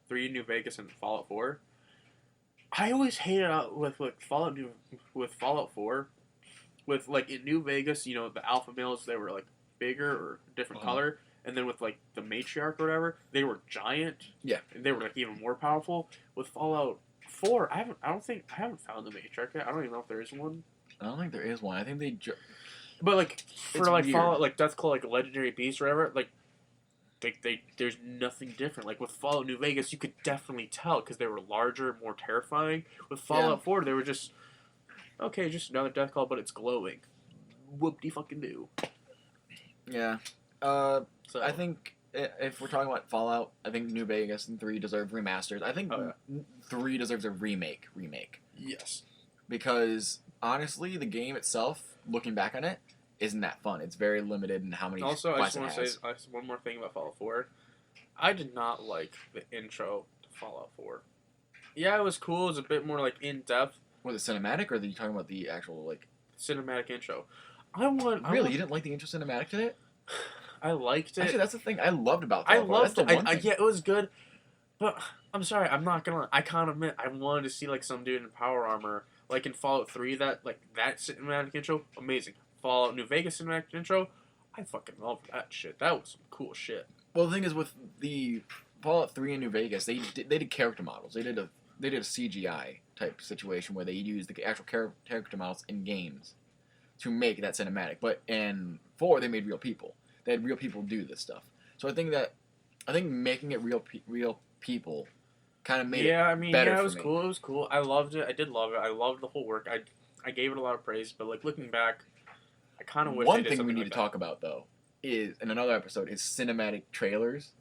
3 New Vegas and Fallout 4. I always hated out with Fallout 4. With like in New Vegas, you know, the alpha males, they were like bigger or different color, and then with like the matriarch or whatever, they were giant. Yeah, and they were like even more powerful. With Fallout 4, I haven't found the matriarch yet. I don't even know if there is one. I don't think there is one. I think they. But like for it's like weird. Fallout, like Deathclaw, like a legendary beast or whatever, like. There's nothing different. Like with Fallout New Vegas, you could definitely tell because they were larger, more terrifying. With Fallout 4, they were just just another Deathclaw, but it's glowing. Whoop-de fucking do. Yeah. So I think if we're talking about Fallout, I think New Vegas and 3 deserve remasters. I think Oh, 3 deserves a remake. Yes. Because honestly, the game itself, looking back on it, isn't that fun. It's very limited in how many Also, I just quests it want to has. say one more thing about Fallout 4. I did not like the intro to Fallout 4. Yeah, it was cool. It was a bit more like in depth. Was it cinematic, or are you talking about the actual like? Cinematic intro. Really, you didn't like the intro cinematic to it? I liked it. Actually, that's the thing I loved about I Fallout 4. loved That's it. the one thing. Yeah, it was good. But I'm sorry, I'm not gonna. I can't admit I wanted to see like some dude in power armor, like in Fallout 3. That cinematic intro, amazing. Fallout New Vegas cinematic intro, I fucking loved that shit. That was some cool shit. Well, the thing is with the Fallout 3 in New Vegas, they did character models. They did a CGI type situation where they used the actual character models in games to make that cinematic. But in 4, they made real people. They had real people do this stuff. So I think making it real people kind of made it better it for was me. cool. It was cool. I loved it. I did love it. I loved the whole work. I gave it a lot of praise. But like looking back, I kind of wish. One they did thing we something need like to that. talk about though is in another episode is cinematic trailers.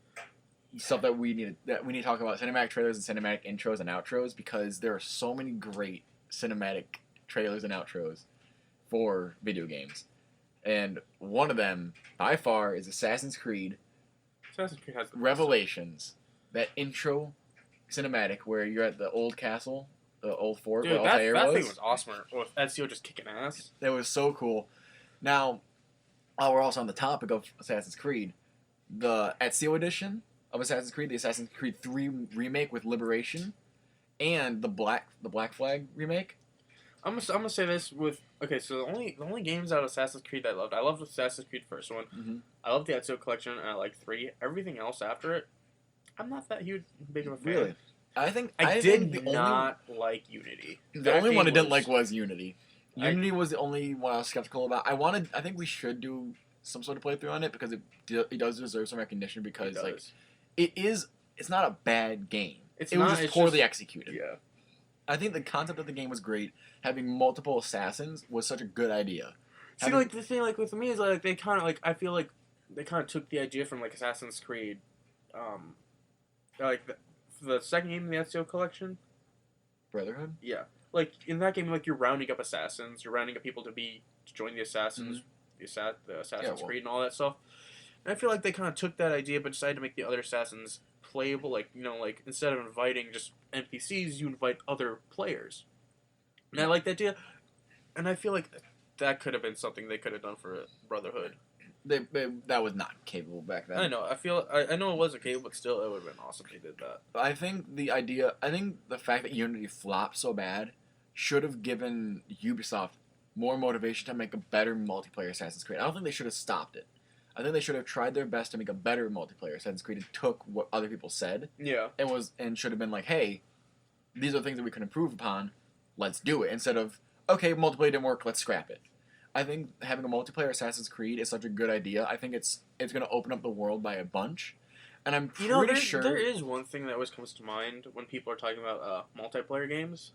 Stuff that we need to talk about cinematic trailers and cinematic intros and outros because there are so many great cinematic trailers and outros for video games. And one of them, by far, is Assassin's Creed Assassin's Creed has the best. Revelations. That intro cinematic where you're at the old castle, the old fort Dude, where that Altair was. thing was awesome. With Ezio just kicking ass. That was so cool. Now, while we're also on the topic of Assassin's Creed, the Ezio edition of Assassin's Creed, the Assassin's Creed 3 remake with Liberation, and the Black Flag remake. I'm gonna say this with okay. So the only games out of Assassin's Creed that I loved Assassin's Creed first one. Mm-hmm. I loved the Ezio collection and I like 3. Everything else after it, I'm not that big of a fan. Really? I did think not like Unity. The only one I didn't like was Unity. Unity was the only one I was skeptical about. I think we should do some sort of playthrough on it because it does deserve some recognition because like it's not a bad game. It was just poorly executed. Yeah. I think the concept of the game was great. Having multiple assassins was such a good idea. See, like the thing, like with me is like they kind of like I feel like they kind of took the idea from like Assassin's Creed, like the second game in the Ezio collection. Brotherhood. Yeah, like in that game, like you're rounding up assassins, you're rounding up people to join the assassins, the Assassin's Creed and all that stuff. And I feel like they kind of took that idea, but decided to make the other assassins playable. Like like instead of inviting just NPCs, you invite other players. And I like that idea, and I feel like that could have been something they could have done for Brotherhood. That was not capable back then. I know. I know it wasn't capable, but still, it would have been awesome if they did that. I think the fact that Unity flopped so bad should have given Ubisoft more motivation to make a better multiplayer Assassin's Creed. I don't think they should have stopped it. I think they should have tried their best to make a better multiplayer Assassin's Creed and took what other people said. Yeah. And should have been like, hey, these are things that we can improve upon. Let's do it. Instead of, okay, multiplayer didn't work, let's scrap it. I think having a multiplayer Assassin's Creed is such a good idea. I think it's going to open up the world by a bunch. And I'm pretty sure... There is one thing that always comes to mind when people are talking about multiplayer games.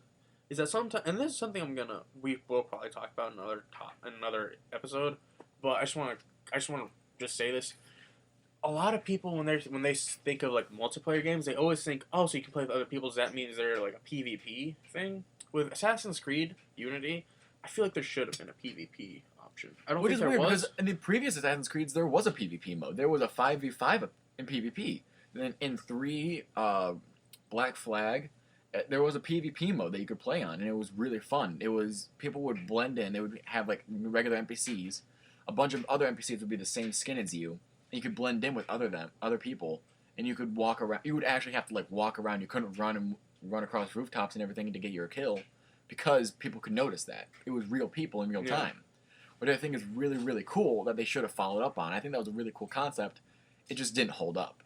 Is that sometimes... And this is something we will probably talk about in another episode. But I just want to just say this. A lot of people, when they think of like multiplayer games, they always think, oh, so you can play with other people. Does that mean they're like a PvP thing? With Assassin's Creed Unity, I feel like there should have been a PvP option. I don't think there was. Which is weird, because in the previous Assassin's Creeds, there was a PvP mode. There was a 5v5 in PvP. Then in 3, Black Flag, there was a PvP mode that you could play on, and it was really fun. People would blend in. They would have like regular NPCs. A bunch of other NPCs would be the same skin as you, and you could blend in with other people, and you could walk around. You would actually have to like walk around. You couldn't run across rooftops and everything to get your kill, because people could notice that it was real people in real time. Which I think is really, really cool that they should have followed up on. I think that was a really cool concept. It just didn't hold up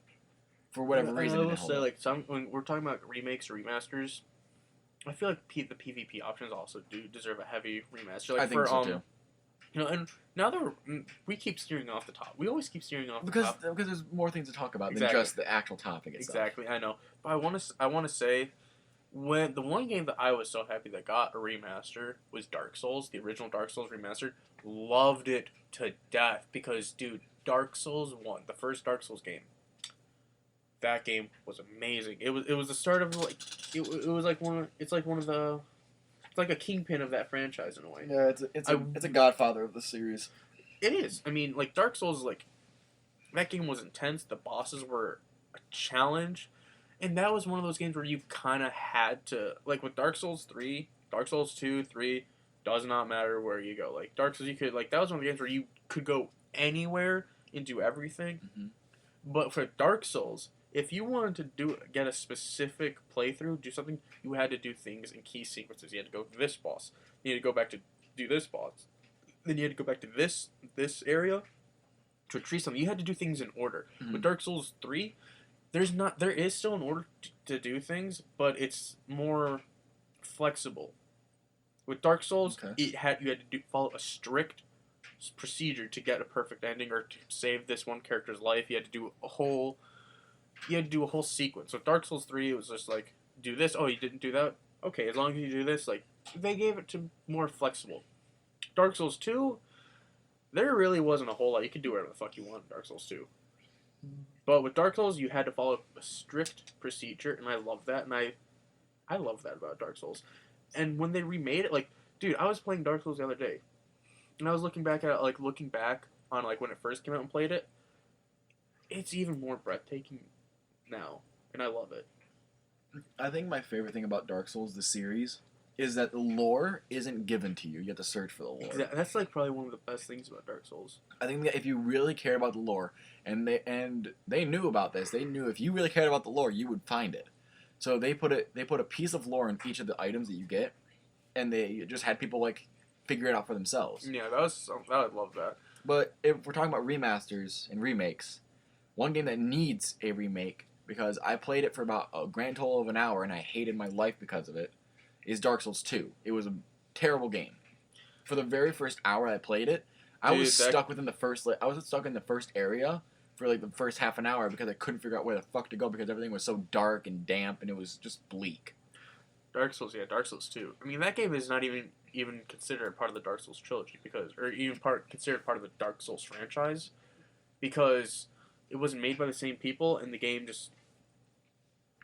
for whatever reason. I will say, like when we're talking about remakes or remasters, I feel like the PvP options also do deserve a heavy remaster. Like I think so too. And now we keep steering off the top. We always keep steering off the top because there's more things to talk about than just the actual topic itself. Exactly, I know. But I want to say, when the one game that I was so happy that got a remaster was Dark Souls, the original Dark Souls remastered. Loved it to death because, dude, Dark Souls 1, the first Dark Souls game, that game was amazing. It was the start of like it was like one of, it's like one of the it's like a kingpin of that franchise in a way. Yeah, it's a godfather of the series. It is. I mean, like Dark Souls, like that game was intense. The bosses were a challenge, and that was one of those games where you kind of had to like with Dark Souls 3, Dark Souls 2, 3 does not matter where you go. Like Dark Souls, you could like that was one of the games where you could go anywhere and do everything. Mm-hmm. But for Dark Souls, if you wanted to get a specific playthrough, do something, you had to do things in key sequences. You had to go to this boss. You had to go back to do this boss. Then you had to go back to this area to retrieve something. You had to do things in order. Mm-hmm. With Dark Souls 3, there is still an order to do things, but it's more flexible. With Dark Souls, Okay. you had to follow a strict procedure to get a perfect ending or to save this one character's life. You had to do a whole sequence. So Dark Souls 3, it was just like, do this. Oh, you didn't do that? Okay, as long as you do this, like, they gave it to more flexible. Dark Souls 2, there really wasn't a whole lot. You could do whatever the fuck you want in Dark Souls 2. But with Dark Souls, you had to follow a strict procedure, and I love that, and I love that about Dark Souls. And when they remade it, like, dude, I was playing Dark Souls the other day, and I was looking back on, like, when it first came out and played it. It's even more breathtaking now, and I love it. I think my favorite thing about Dark Souls, the series, is that the lore isn't given to you. You have to search for the lore. That's like probably one of the best things about Dark Souls. I think that if you really care about the lore, and they knew about this, they knew if you really cared about the lore, you would find it. So they put a piece of lore in each of the items that you get, and they just had people like figure it out for themselves. Yeah, I love that. But if we're talking about remasters and remakes, one game that needs a remake, because I played it for about a grand total of an hour and I hated my life because of it, is Dark Souls 2. It was a terrible game. For the very first hour I played it, I was stuck in the first area for like the first half an hour because I couldn't figure out where the fuck to go because everything was so dark and damp and it was just bleak. Dark Souls 2. I mean, that game is not even considered part of the Dark Souls trilogy considered part of the Dark Souls franchise because it wasn't made by the same people and the game just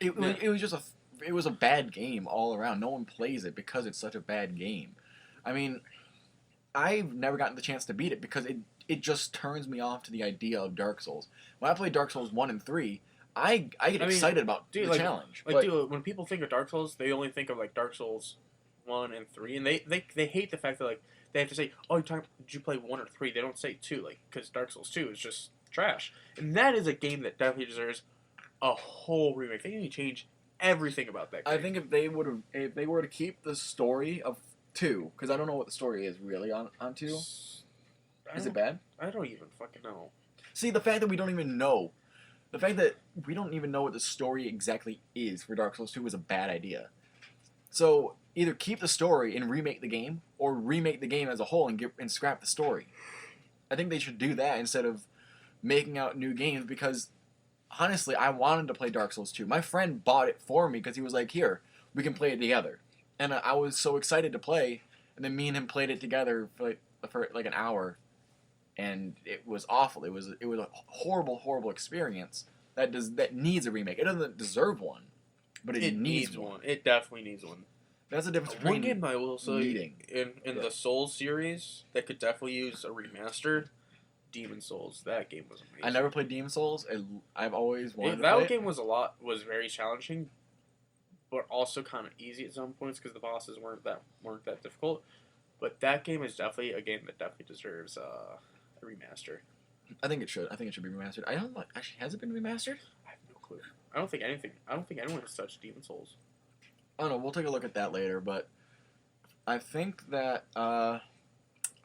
it was a bad game all around. No one plays it because it's such a bad game. I mean, I've never gotten the chance to beat it because it just turns me off to the idea of Dark Souls. When I play Dark Souls 1 and 3, I get excited about the challenge. Dude, when people think of Dark Souls, they only think of like Dark Souls 1 and 3, and they hate the fact that like they have to say, "Oh, did you play 1 or 3?" They don't say 2, like because Dark Souls 2 is just trash. And that is a game that definitely deserves a whole remake. They need to change everything about that game. I think if they were to keep the story of 2, because I don't know what the story is really on 2. Is it bad? I don't even fucking know. See, the fact that we don't even know what the story exactly is for Dark Souls 2 is a bad idea. So either keep the story and remake the game, or remake the game as a whole and scrap the story. I think they should do that instead of making out new games because honestly, I wanted to play Dark Souls 2. My friend bought it for me because he was like, "Here, we can play it together." And I was so excited to play, and then me and him played it together for an hour, and it was awful. It was a horrible experience that needs a remake. It doesn't deserve one, but it needs one. It definitely needs one. That's the difference between one game I will say in the Souls series that could definitely use a remaster. Demon Souls. That game was amazing. I never played Demon Souls. I've always wanted to play that it. game was very challenging, but also kind of easy at some points because the bosses weren't that difficult. But that game is definitely a game that definitely deserves a remaster. I think it should. I think it should be remastered. I don't know. Actually, has it been remastered? I have no clue. I don't think anyone has touched Demon Souls. I don't know. We'll take a look at that later. But I think that I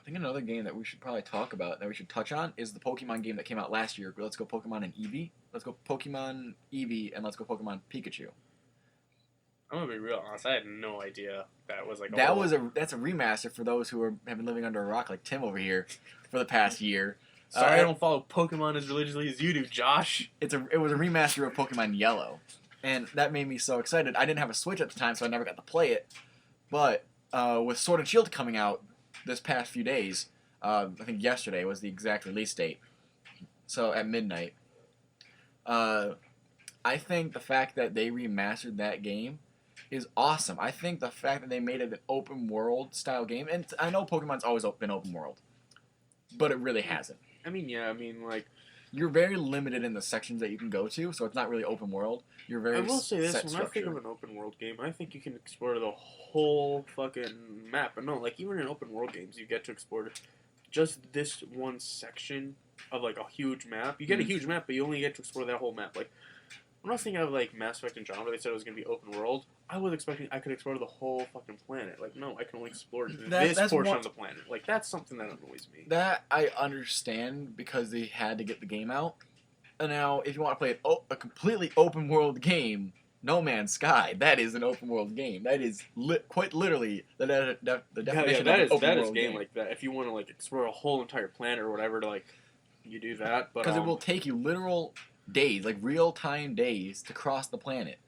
think another game that we should probably talk about, that we should touch on, is the Pokemon game that came out last year. Let's go Pokemon and Eevee. Let's go Pokemon Eevee, and let's go Pokemon Pikachu. I'm gonna be real honest. I had no idea that was like that's a remaster for those who have been living under a rock like Tim over here for the past year. Sorry, I don't follow Pokemon as religiously as you do, Josh. It was a remaster of Pokemon Yellow, and that made me so excited. I didn't have a Switch at the time, so I never got to play it. But with Sword and Shield coming out this past few days, I think yesterday was the exact release date, so at midnight, I I think the fact that they remastered that game is awesome. I think the fact that they made it an open world style game, and I know Pokemon's always been open world, but it really hasn't. I mean, yeah, I mean, like, You're very limited in the sections that you can go to, so it's not really open world. You're very I will say this, set when structure. I think of an open world game, I think you can explore the whole fucking map. But no, like, even in open world games, you get to explore just this one section of, like, a huge map. You get a huge map, but you only get to explore that whole map. Like, when I was thinking of, like, Mass Effect and Genre, they said it was going to be open world. I was expecting I could explore the whole fucking planet. Like, no, I can only explore this portion of the planet. Like, that's something that annoys me. That I understand because they had to get the game out. And now, if you want to play a completely open world game, No Man's Sky, that is an open world game. That is quite literally the definition of an open world game. Like that. If you want to, like, explore a whole entire planet or whatever, to, like, you do that. But because it will take you literal days, like real-time days, to cross the planet.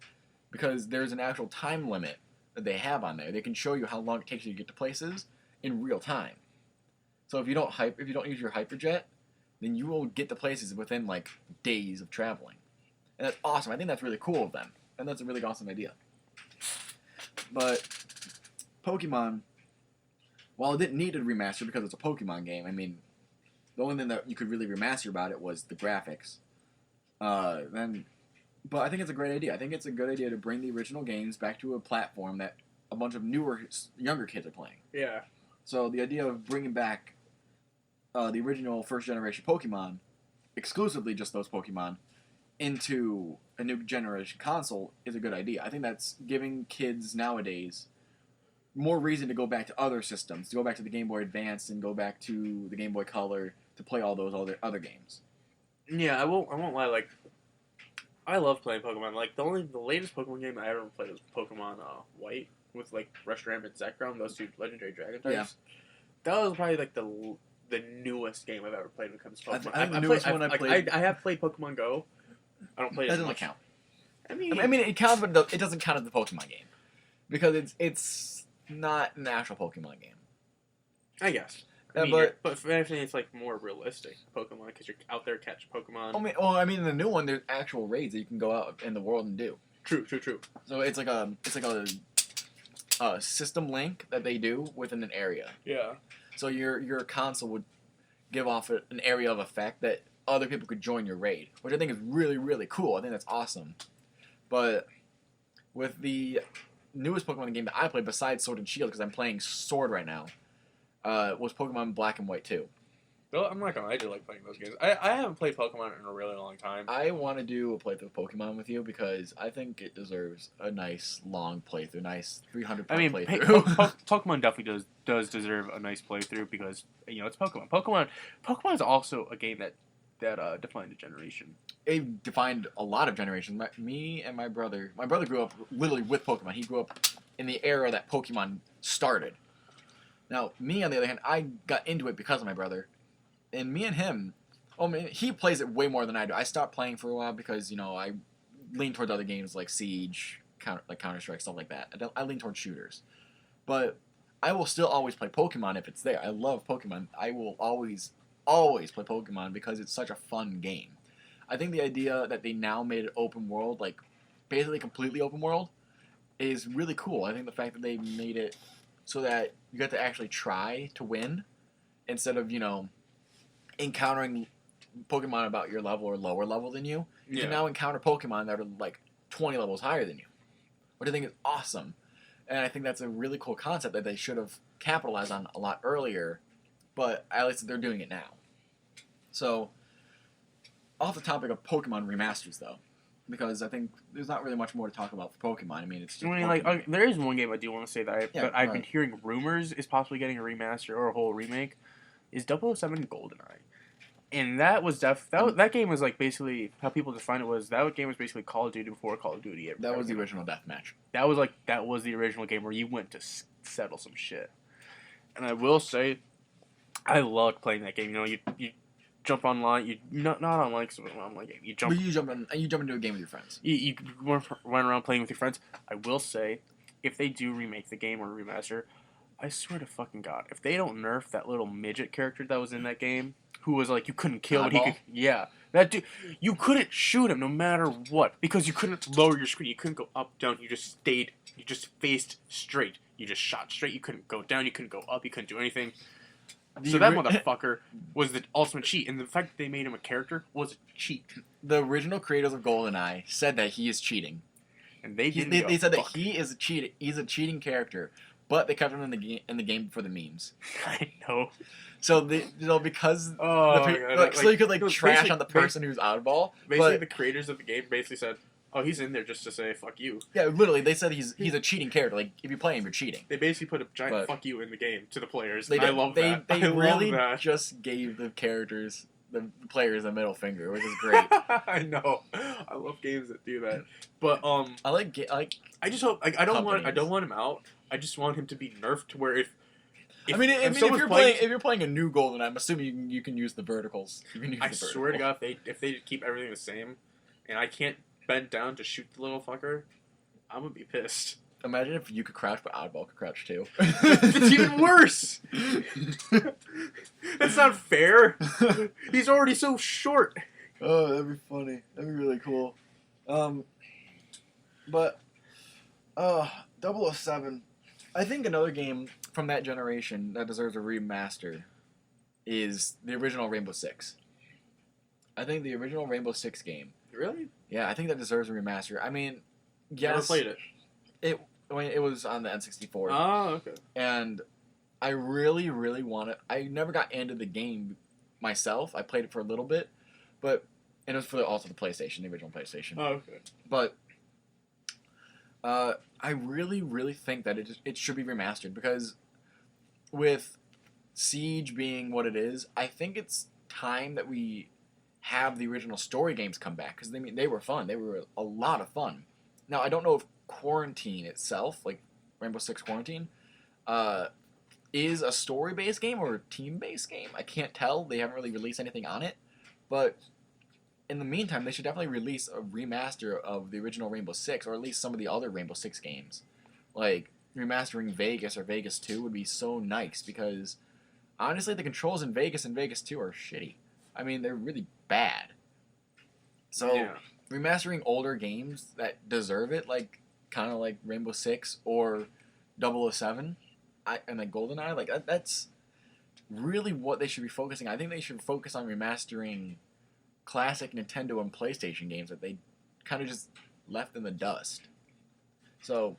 Because there's an actual time limit that they have on there. They can show you how long it takes you to get to places in real time. So if you don't use your hyperjet, then you will get to places within like days of traveling. And that's awesome. I think that's really cool of them. And that's a really awesome idea. But Pokemon, while it didn't need a remaster because it's a Pokemon game, I mean, the only thing that you could really remaster about it was the graphics. But I think it's a great idea. I think it's a good idea to bring the original games back to a platform that a bunch of younger kids are playing. Yeah. So the idea of bringing back the original first generation Pokemon, exclusively just those Pokemon, into a new generation console is a good idea. I think that's giving kids nowadays more reason to go back to other systems, to go back to the Game Boy Advance and go back to the Game Boy Color to play all those other games. Yeah, I won't lie. Like, I love playing Pokemon. Like, the latest Pokemon game I ever played was Pokemon White with, like, Reshiram and Zekrom, those two legendary dragon types. Yeah. That was probably, like, the newest game I've ever played when it comes to Pokemon. I think the newest one I played. I have played Pokemon Go. I don't play it That as doesn't much. count. I mean, it counts, but it doesn't count as the Pokemon game because it's not an actual Pokemon game. I guess. But if anything, it's like more realistic Pokemon because you're out there catching Pokemon. I mean, in the new one, there's actual raids that you can go out in the world and do. True. So it's like a system link that they do within an area. Yeah. So your console would give off an area of effect that other people could join your raid, which I think is really, really cool. I think that's awesome. But with the newest Pokemon game that I played, besides Sword and Shield, because I'm playing Sword right now, was Pokemon Black and White 2. Well, I'm not gonna lie, I do like playing those games. I haven't played Pokemon in a really long time. I want to do a playthrough of Pokemon with you because I think it deserves a nice long playthrough, nice 300-part playthrough. Pokemon definitely does deserve a nice playthrough because it's Pokemon. Pokemon is also a game that defined a generation. It defined a lot of generations. Me and my brother grew up literally with Pokemon. He grew up in the era that Pokemon started. Now, me, on the other hand, I got into it because of my brother. And me and him, he plays it way more than I do. I stopped playing for a while because, I lean towards other games like Siege, Counter-Strike, stuff like that. I lean towards shooters. But I will still always play Pokemon if it's there. I love Pokemon. I will always play Pokemon because it's such a fun game. I think the idea that they now made it open world, like basically completely open world, is really cool. I think the fact that they made it so that you get to actually try to win instead of, encountering Pokemon about your level or lower level than you. You can now encounter Pokemon that are like 20 levels higher than you, which I think is awesome. And I think that's a really cool concept that they should have capitalized on a lot earlier, but at least they're doing it now. So, off the topic of Pokemon remasters, though, because I think there's not really much more to talk about for Pokemon. I mean, it's just there is one game I do want to say that I've been hearing rumors is possibly getting a remaster or a whole remake, is 007 GoldenEye. And that was that game was like basically how people define it was that game was basically Call of Duty before Call of Duty. That was the original deathmatch. That was the original game where you went to settle some shit. And I will say, I loved playing that game. You jump online. Not online because it was an online game. You jump into a game with your friends. You run around playing with your friends. I will say, if they do remake the game or remaster, I swear to fucking God, if they don't nerf that little midget character that was in that game, who was like you couldn't kill, but he could, That dude, you couldn't shoot him no matter what because you couldn't lower your screen. You couldn't go up, down. You just stayed. You just faced straight. You just shot straight. You couldn't go down. You couldn't go up. You couldn't do anything. So that motherfucker was the ultimate cheat, and the fact that they made him a character was a cheat. The original creators of GoldenEye said that he is cheating, and they said that he is a cheat. He's a cheating character, but they kept him in the game for the memes. I know. So because so you could trash on the person who's oddball. Basically, the creators of the game basically said, "Oh, he's in there just to say fuck you." Yeah, literally, they said he's a cheating character. Like if you play him, you're cheating. They basically put a giant fuck you in the game to the players. I love that. They really just gave the players a middle finger, which is great. I know. I love games that do that. But I just hope I don't want him out. I just want him to be nerfed to where if if you're playing a new Golden, I'm assuming you can use the verticals. I swear to God, if they keep everything the same, and I can't bend down to shoot the little fucker, I'm gonna be pissed. Imagine if you could crouch, but Oddball could crouch too. It's even worse. That's not fair. He's already so short. Oh, that'd be funny. That'd be really cool. But 007. I think another game from that generation that deserves a remaster is the original Rainbow Six. I think the original Rainbow Six game. Really? Yeah, I think that deserves a remaster. I mean, yes. Never played it. It was on the N64. Oh, okay. And I really, really want it. I never got into the game myself. I played it for a little bit, and it was for also the PlayStation, the original PlayStation. Oh, okay. But I really, really think that it should be remastered because with Siege being what it is, I think it's time that we have the original story games come back because they were fun. They were a lot of fun. Now I don't know if Quarantine itself, like Rainbow Six Quarantine, is a story-based game or a team-based game. I can't tell. They haven't really released anything on it, but in the meantime, they should definitely release a remaster of the original Rainbow Six, or at least some of the other Rainbow Six games. Like, remastering Vegas or Vegas 2 would be so nice, because, honestly, the controls in Vegas and Vegas 2 are shitty. I mean, they're really bad. So, remastering older games that deserve it, kind of like Rainbow Six or 007, and like GoldenEye, that's really what they should be focusing on. I think they should focus on remastering classic Nintendo and PlayStation games that they kind of just left in the dust. So,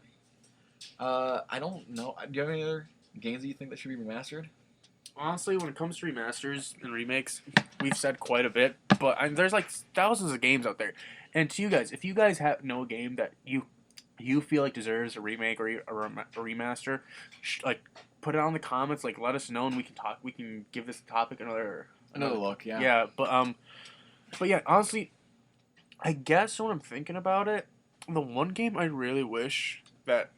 I don't know. Do you have any other games that you think that should be remastered? Honestly, when it comes to remasters and remakes, we've said quite a bit, but there's thousands of games out there. And to you guys, if you guys know a game that you feel like deserves a remake or a remaster, put it on the comments. Let us know, and we can talk. We can give this topic another look. Yeah. Yeah, but yeah, honestly, I guess when I'm thinking about it, the one game I really wish that,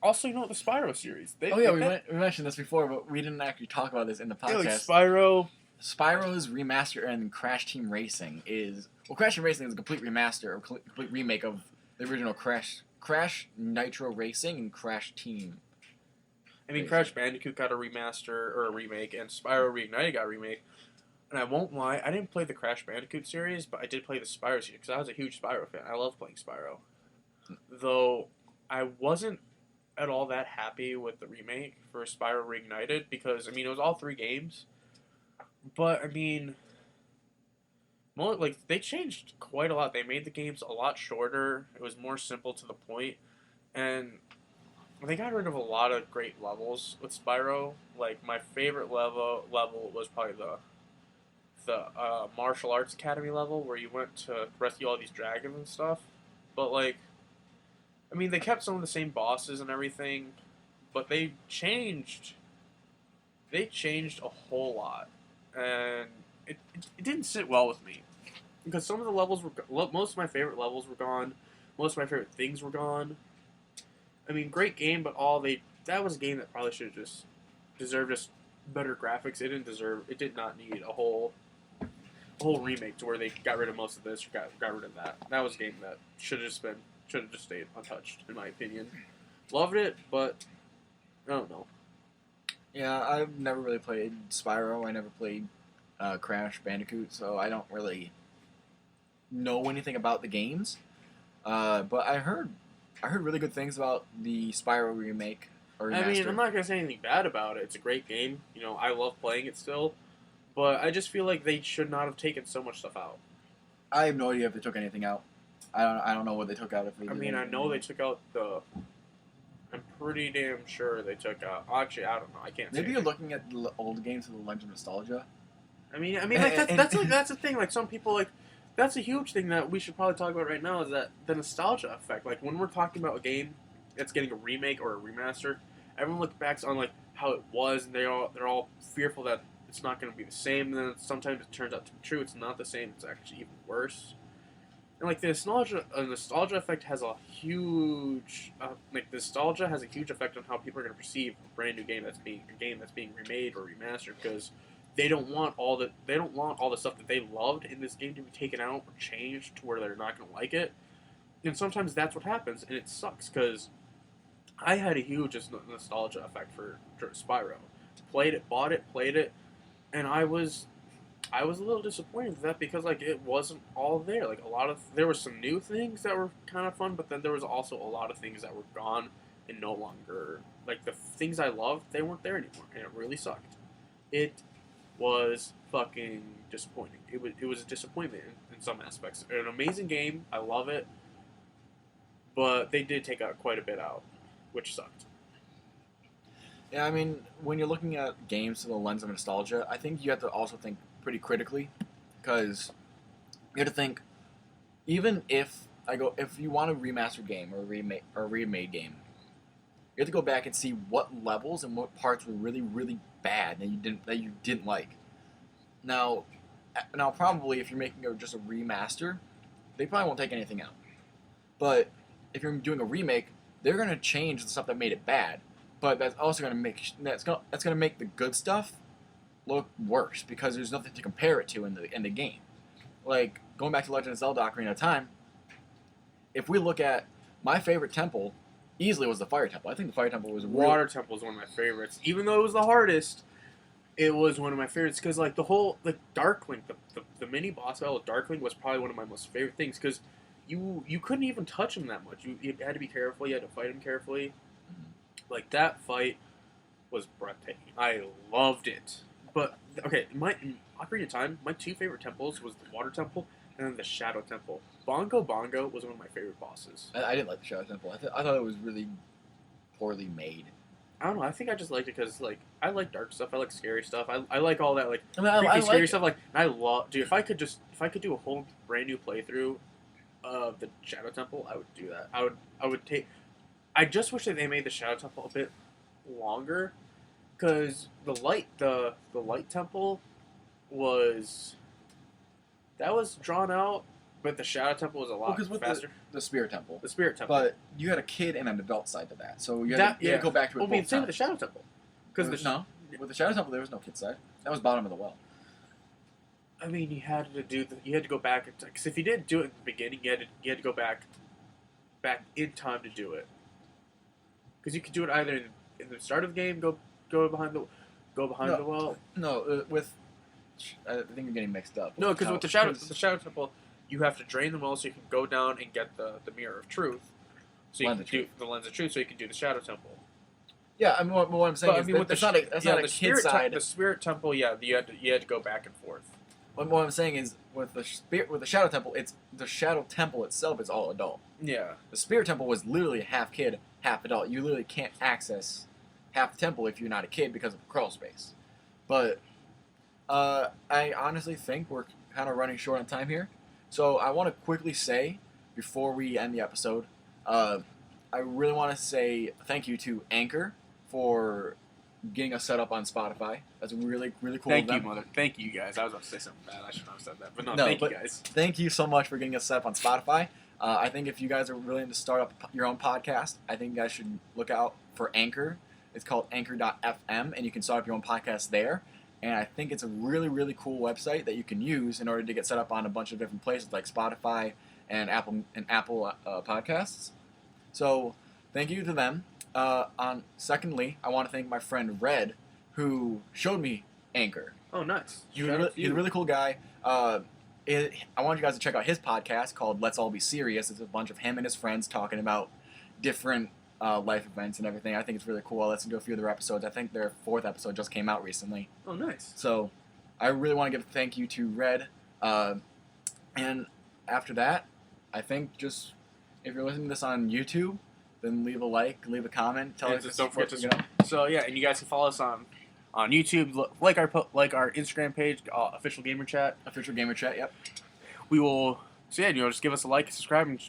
also, the Spyro series. We mentioned this before, but we didn't actually talk about this in the podcast. Yeah, Spyro's remaster and Crash Team Racing is... Well, Crash Team Racing is a complete remaster, or complete remake of the original Crash Nitro Racing and Crash Team. I mean, Crash Bandicoot got a remaster, or a remake, and Spyro Reignited got a remake. And I won't lie, I didn't play the Crash Bandicoot series, but I did play the Spyro series, because I was a huge Spyro fan. I love playing Spyro. Though, I wasn't at all that happy with the remake for Spyro Reignited, because, it was all 3 games. But, they changed quite a lot. They made the games a lot shorter. It was more simple to the point. And they got rid of a lot of great levels with Spyro. My favorite level was probably the martial arts academy level, where you went to rescue all these dragons and stuff. But, they kept some of the same bosses and everything, but they changed a whole lot. And it didn't sit well with me, because some of the levels most of my favorite levels were gone. Most of my favorite things were gone. Great game, but that was a game that probably should have just deserved just better graphics. It did not need a whole remake to where they got rid of most of this or got rid of that. That was a game that should have just stayed untouched, in my opinion. Loved it, but I don't know. Yeah, I've never really played Spyro. I never played Crash Bandicoot, so I don't really know anything about the games. But I heard really good things about the Spyro remake or I mean, remaster. I'm not gonna say anything bad about it. It's a great game. I love playing it still, but I just feel like they should not have taken so much stuff out. I have no idea if they took anything out. I don't know what they took out. If they I did mean, I anything know they out. took out the. I'm pretty damn sure they took out. Actually, I don't know. I can't. Maybe say you're anything. looking at the old games of the Legend of Nostalgia. Like that's the thing. Like some people like. That's a huge thing that we should probably talk about right now is that the nostalgia effect. Like when we're talking about a game that's getting a remake or a remaster, everyone looks back on like how it was, and they're all fearful that it's not going to be the same. And then sometimes it turns out to be true. It's not the same. It's actually even worse. And like the nostalgia effect has a huge nostalgia has a huge effect on how people are going to perceive a brand new game that's being remade or remastered because they don't want all the stuff that they loved in this game to be taken out or changed to where they're not going to like it. And sometimes that's what happens, and it sucks because I had a huge nostalgia effect for Spyro. Played it, bought it, played it, and I was a little disappointed with that because like it wasn't all there. Like there were some new things that were kind of fun, but then there was also a lot of things that were gone and no longer like the things I loved. They weren't there anymore, and it really sucked. It was fucking disappointing. It was a disappointment in some aspects. An amazing game. I love it, but they did take out quite a bit out, which sucked. Yeah, I mean, when you're looking at games through the lens of nostalgia, I think you have to also think pretty critically, because you have to think, even if you want a remastered game or a remade game, you have to go back and see what levels and what parts were really, really bad that you didn't like. Now, probably if you're making just a remaster, they probably won't take anything out. But if you're doing a remake, they're gonna change the stuff that made it bad. But that's also gonna make the good stuff look worse because there's nothing to compare it to in the game. Like going back to Legend of Zelda: Ocarina of Time, if we look at my favorite temple, easily was the Fire Temple. I think the Fire Temple was Water Temple is one of my favorites, even though it was the hardest. It was one of my favorites because like the whole like Dark Link, the mini boss battle of Dark Link was probably one of my most favorite things because you couldn't even touch him that much. You had to be careful. You had to fight him carefully. Like that fight was breathtaking. I loved it. But okay, in Ocarina of Time, my two favorite temples was the Water Temple and then the Shadow Temple. Bongo Bongo was one of my favorite bosses. I didn't like the Shadow Temple. I thought it was really poorly made. I don't know. I think I just liked it because like I like dark stuff. I like scary stuff. I like all that like I mean, creepy I scary like stuff. Like and I love. Dude, if I could do a whole brand new playthrough of the Shadow Temple, I would do that. I would take. I just wish that they made the Shadow Temple a bit longer, because the light temple was drawn out, but the Shadow Temple was a lot with faster. the Spirit Temple. The Spirit Temple, But you had a kid and an adult side to that, so you had to go back to it. Well, I mean, same with the Shadow Temple, because with the Shadow Temple there was no kid side. That was bottom of the well. I mean, you had to go back because if you didn't do it in the beginning, you had to go back in time to do it. Because you could do it either in the start of the game, go behind the well. No, I think you're getting mixed up. No, because with the Shadow Temple, you have to drain the well so you can go down and get the Mirror of Truth. So you can do the Lens of Truth, so you can do the Shadow Temple. Yeah, I mean, what I'm saying is that's not a kid side. The Spirit Temple, yeah, you had to go back and forth. What I'm saying is with the Shadow Temple, it's the Shadow Temple itself is all adult. Yeah. The Spirit Temple was literally half kid, half adult. You literally can't access half the temple if you're not a kid because of crawl space. But I honestly think we're kind of running short on time here. So I want to quickly say, before we end the episode, I really want to say thank you to Anchor for getting us set up on Spotify. That's really, really cool. Thank you, guys. I was about to say something bad. I shouldn't have said that. But thank you, guys. Thank you so much for getting us set up on Spotify. I think if you guys are willing to start up your own podcast, I think you guys should look out for Anchor. It's called Anchor.fm, and you can start up your own podcast there. And I think it's a really, really cool website that you can use in order to get set up on a bunch of different places like Spotify and Apple Podcasts. So thank you to them. Secondly, I want to thank my friend Red, who showed me Anchor. Oh, nice. He's Shout out to a you. really cool guy. I want you guys to check out his podcast called Let's All Be Serious. It's a bunch of him and his friends talking about different life events and everything. I think it's really cool. I listened to a few of their episodes. I think their 4th episode just came out recently. Oh, nice. So I really want to give a thank you to Red. And after that, I think just if you're listening to this on YouTube, then leave a like, leave a comment, tell And us. just don't forget to you know. So yeah, and you guys can follow us on YouTube, like our Instagram page, official gamer chat. Official Gamer Chat. Yep. We will. So yeah, just give us a like, subscribe, and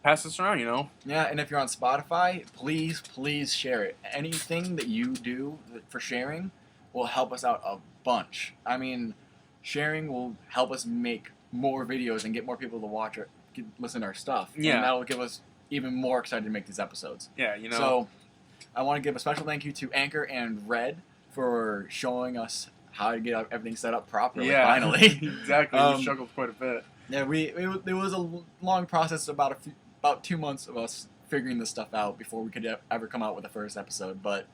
pass this around. Yeah, and if you're on Spotify, please share it. Anything that you do for sharing will help us out a bunch. I mean, sharing will help us make more videos and get more people to watch or listen to our stuff. Yeah. And that will give us even more excited to make these episodes. Yeah, So, I want to give a special thank you to Anchor and Red for showing us how to get everything set up properly. Yeah, Finally. exactly. We struggled quite a bit. Yeah, it was a long process, about 2 months of us figuring this stuff out before we could ever come out with the first episode. But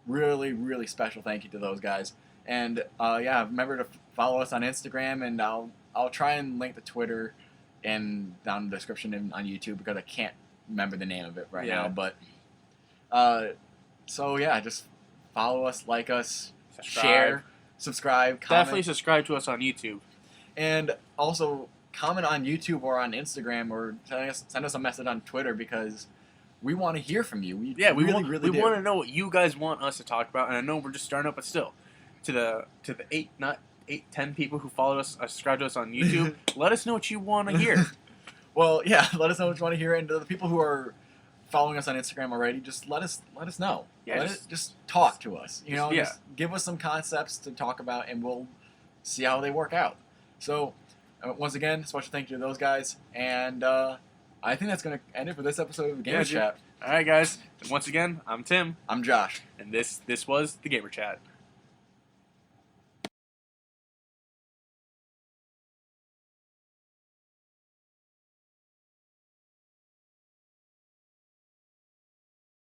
really special thank you to those guys. And yeah, remember to follow us on Instagram, and I'll try and link the Twitter and down in the description and on YouTube because I can't remember the name of it right now. But so yeah, just follow us, like us, share, subscribe, comment. Definitely subscribe to us on YouTube. And also comment on YouTube or on Instagram or send us a message on Twitter because we want to hear from you. We really want to know what you guys want us to talk about. And I know we're just starting up, but still, to the 10 people who followed us, subscribe to us on YouTube, let us know what you want to hear. Well, yeah, let us know what you want to hear, and to the people who are following us on Instagram already, just let us know. Yeah, just talk to us. Yeah. Just give us some concepts to talk about, and we'll see how they work out. So, once again, special thank you to those guys, and I think that's going to end it for this episode of the Gamer Chat. All right, guys. Once again, I'm Tim. I'm Josh. And this was the Gamer Chat.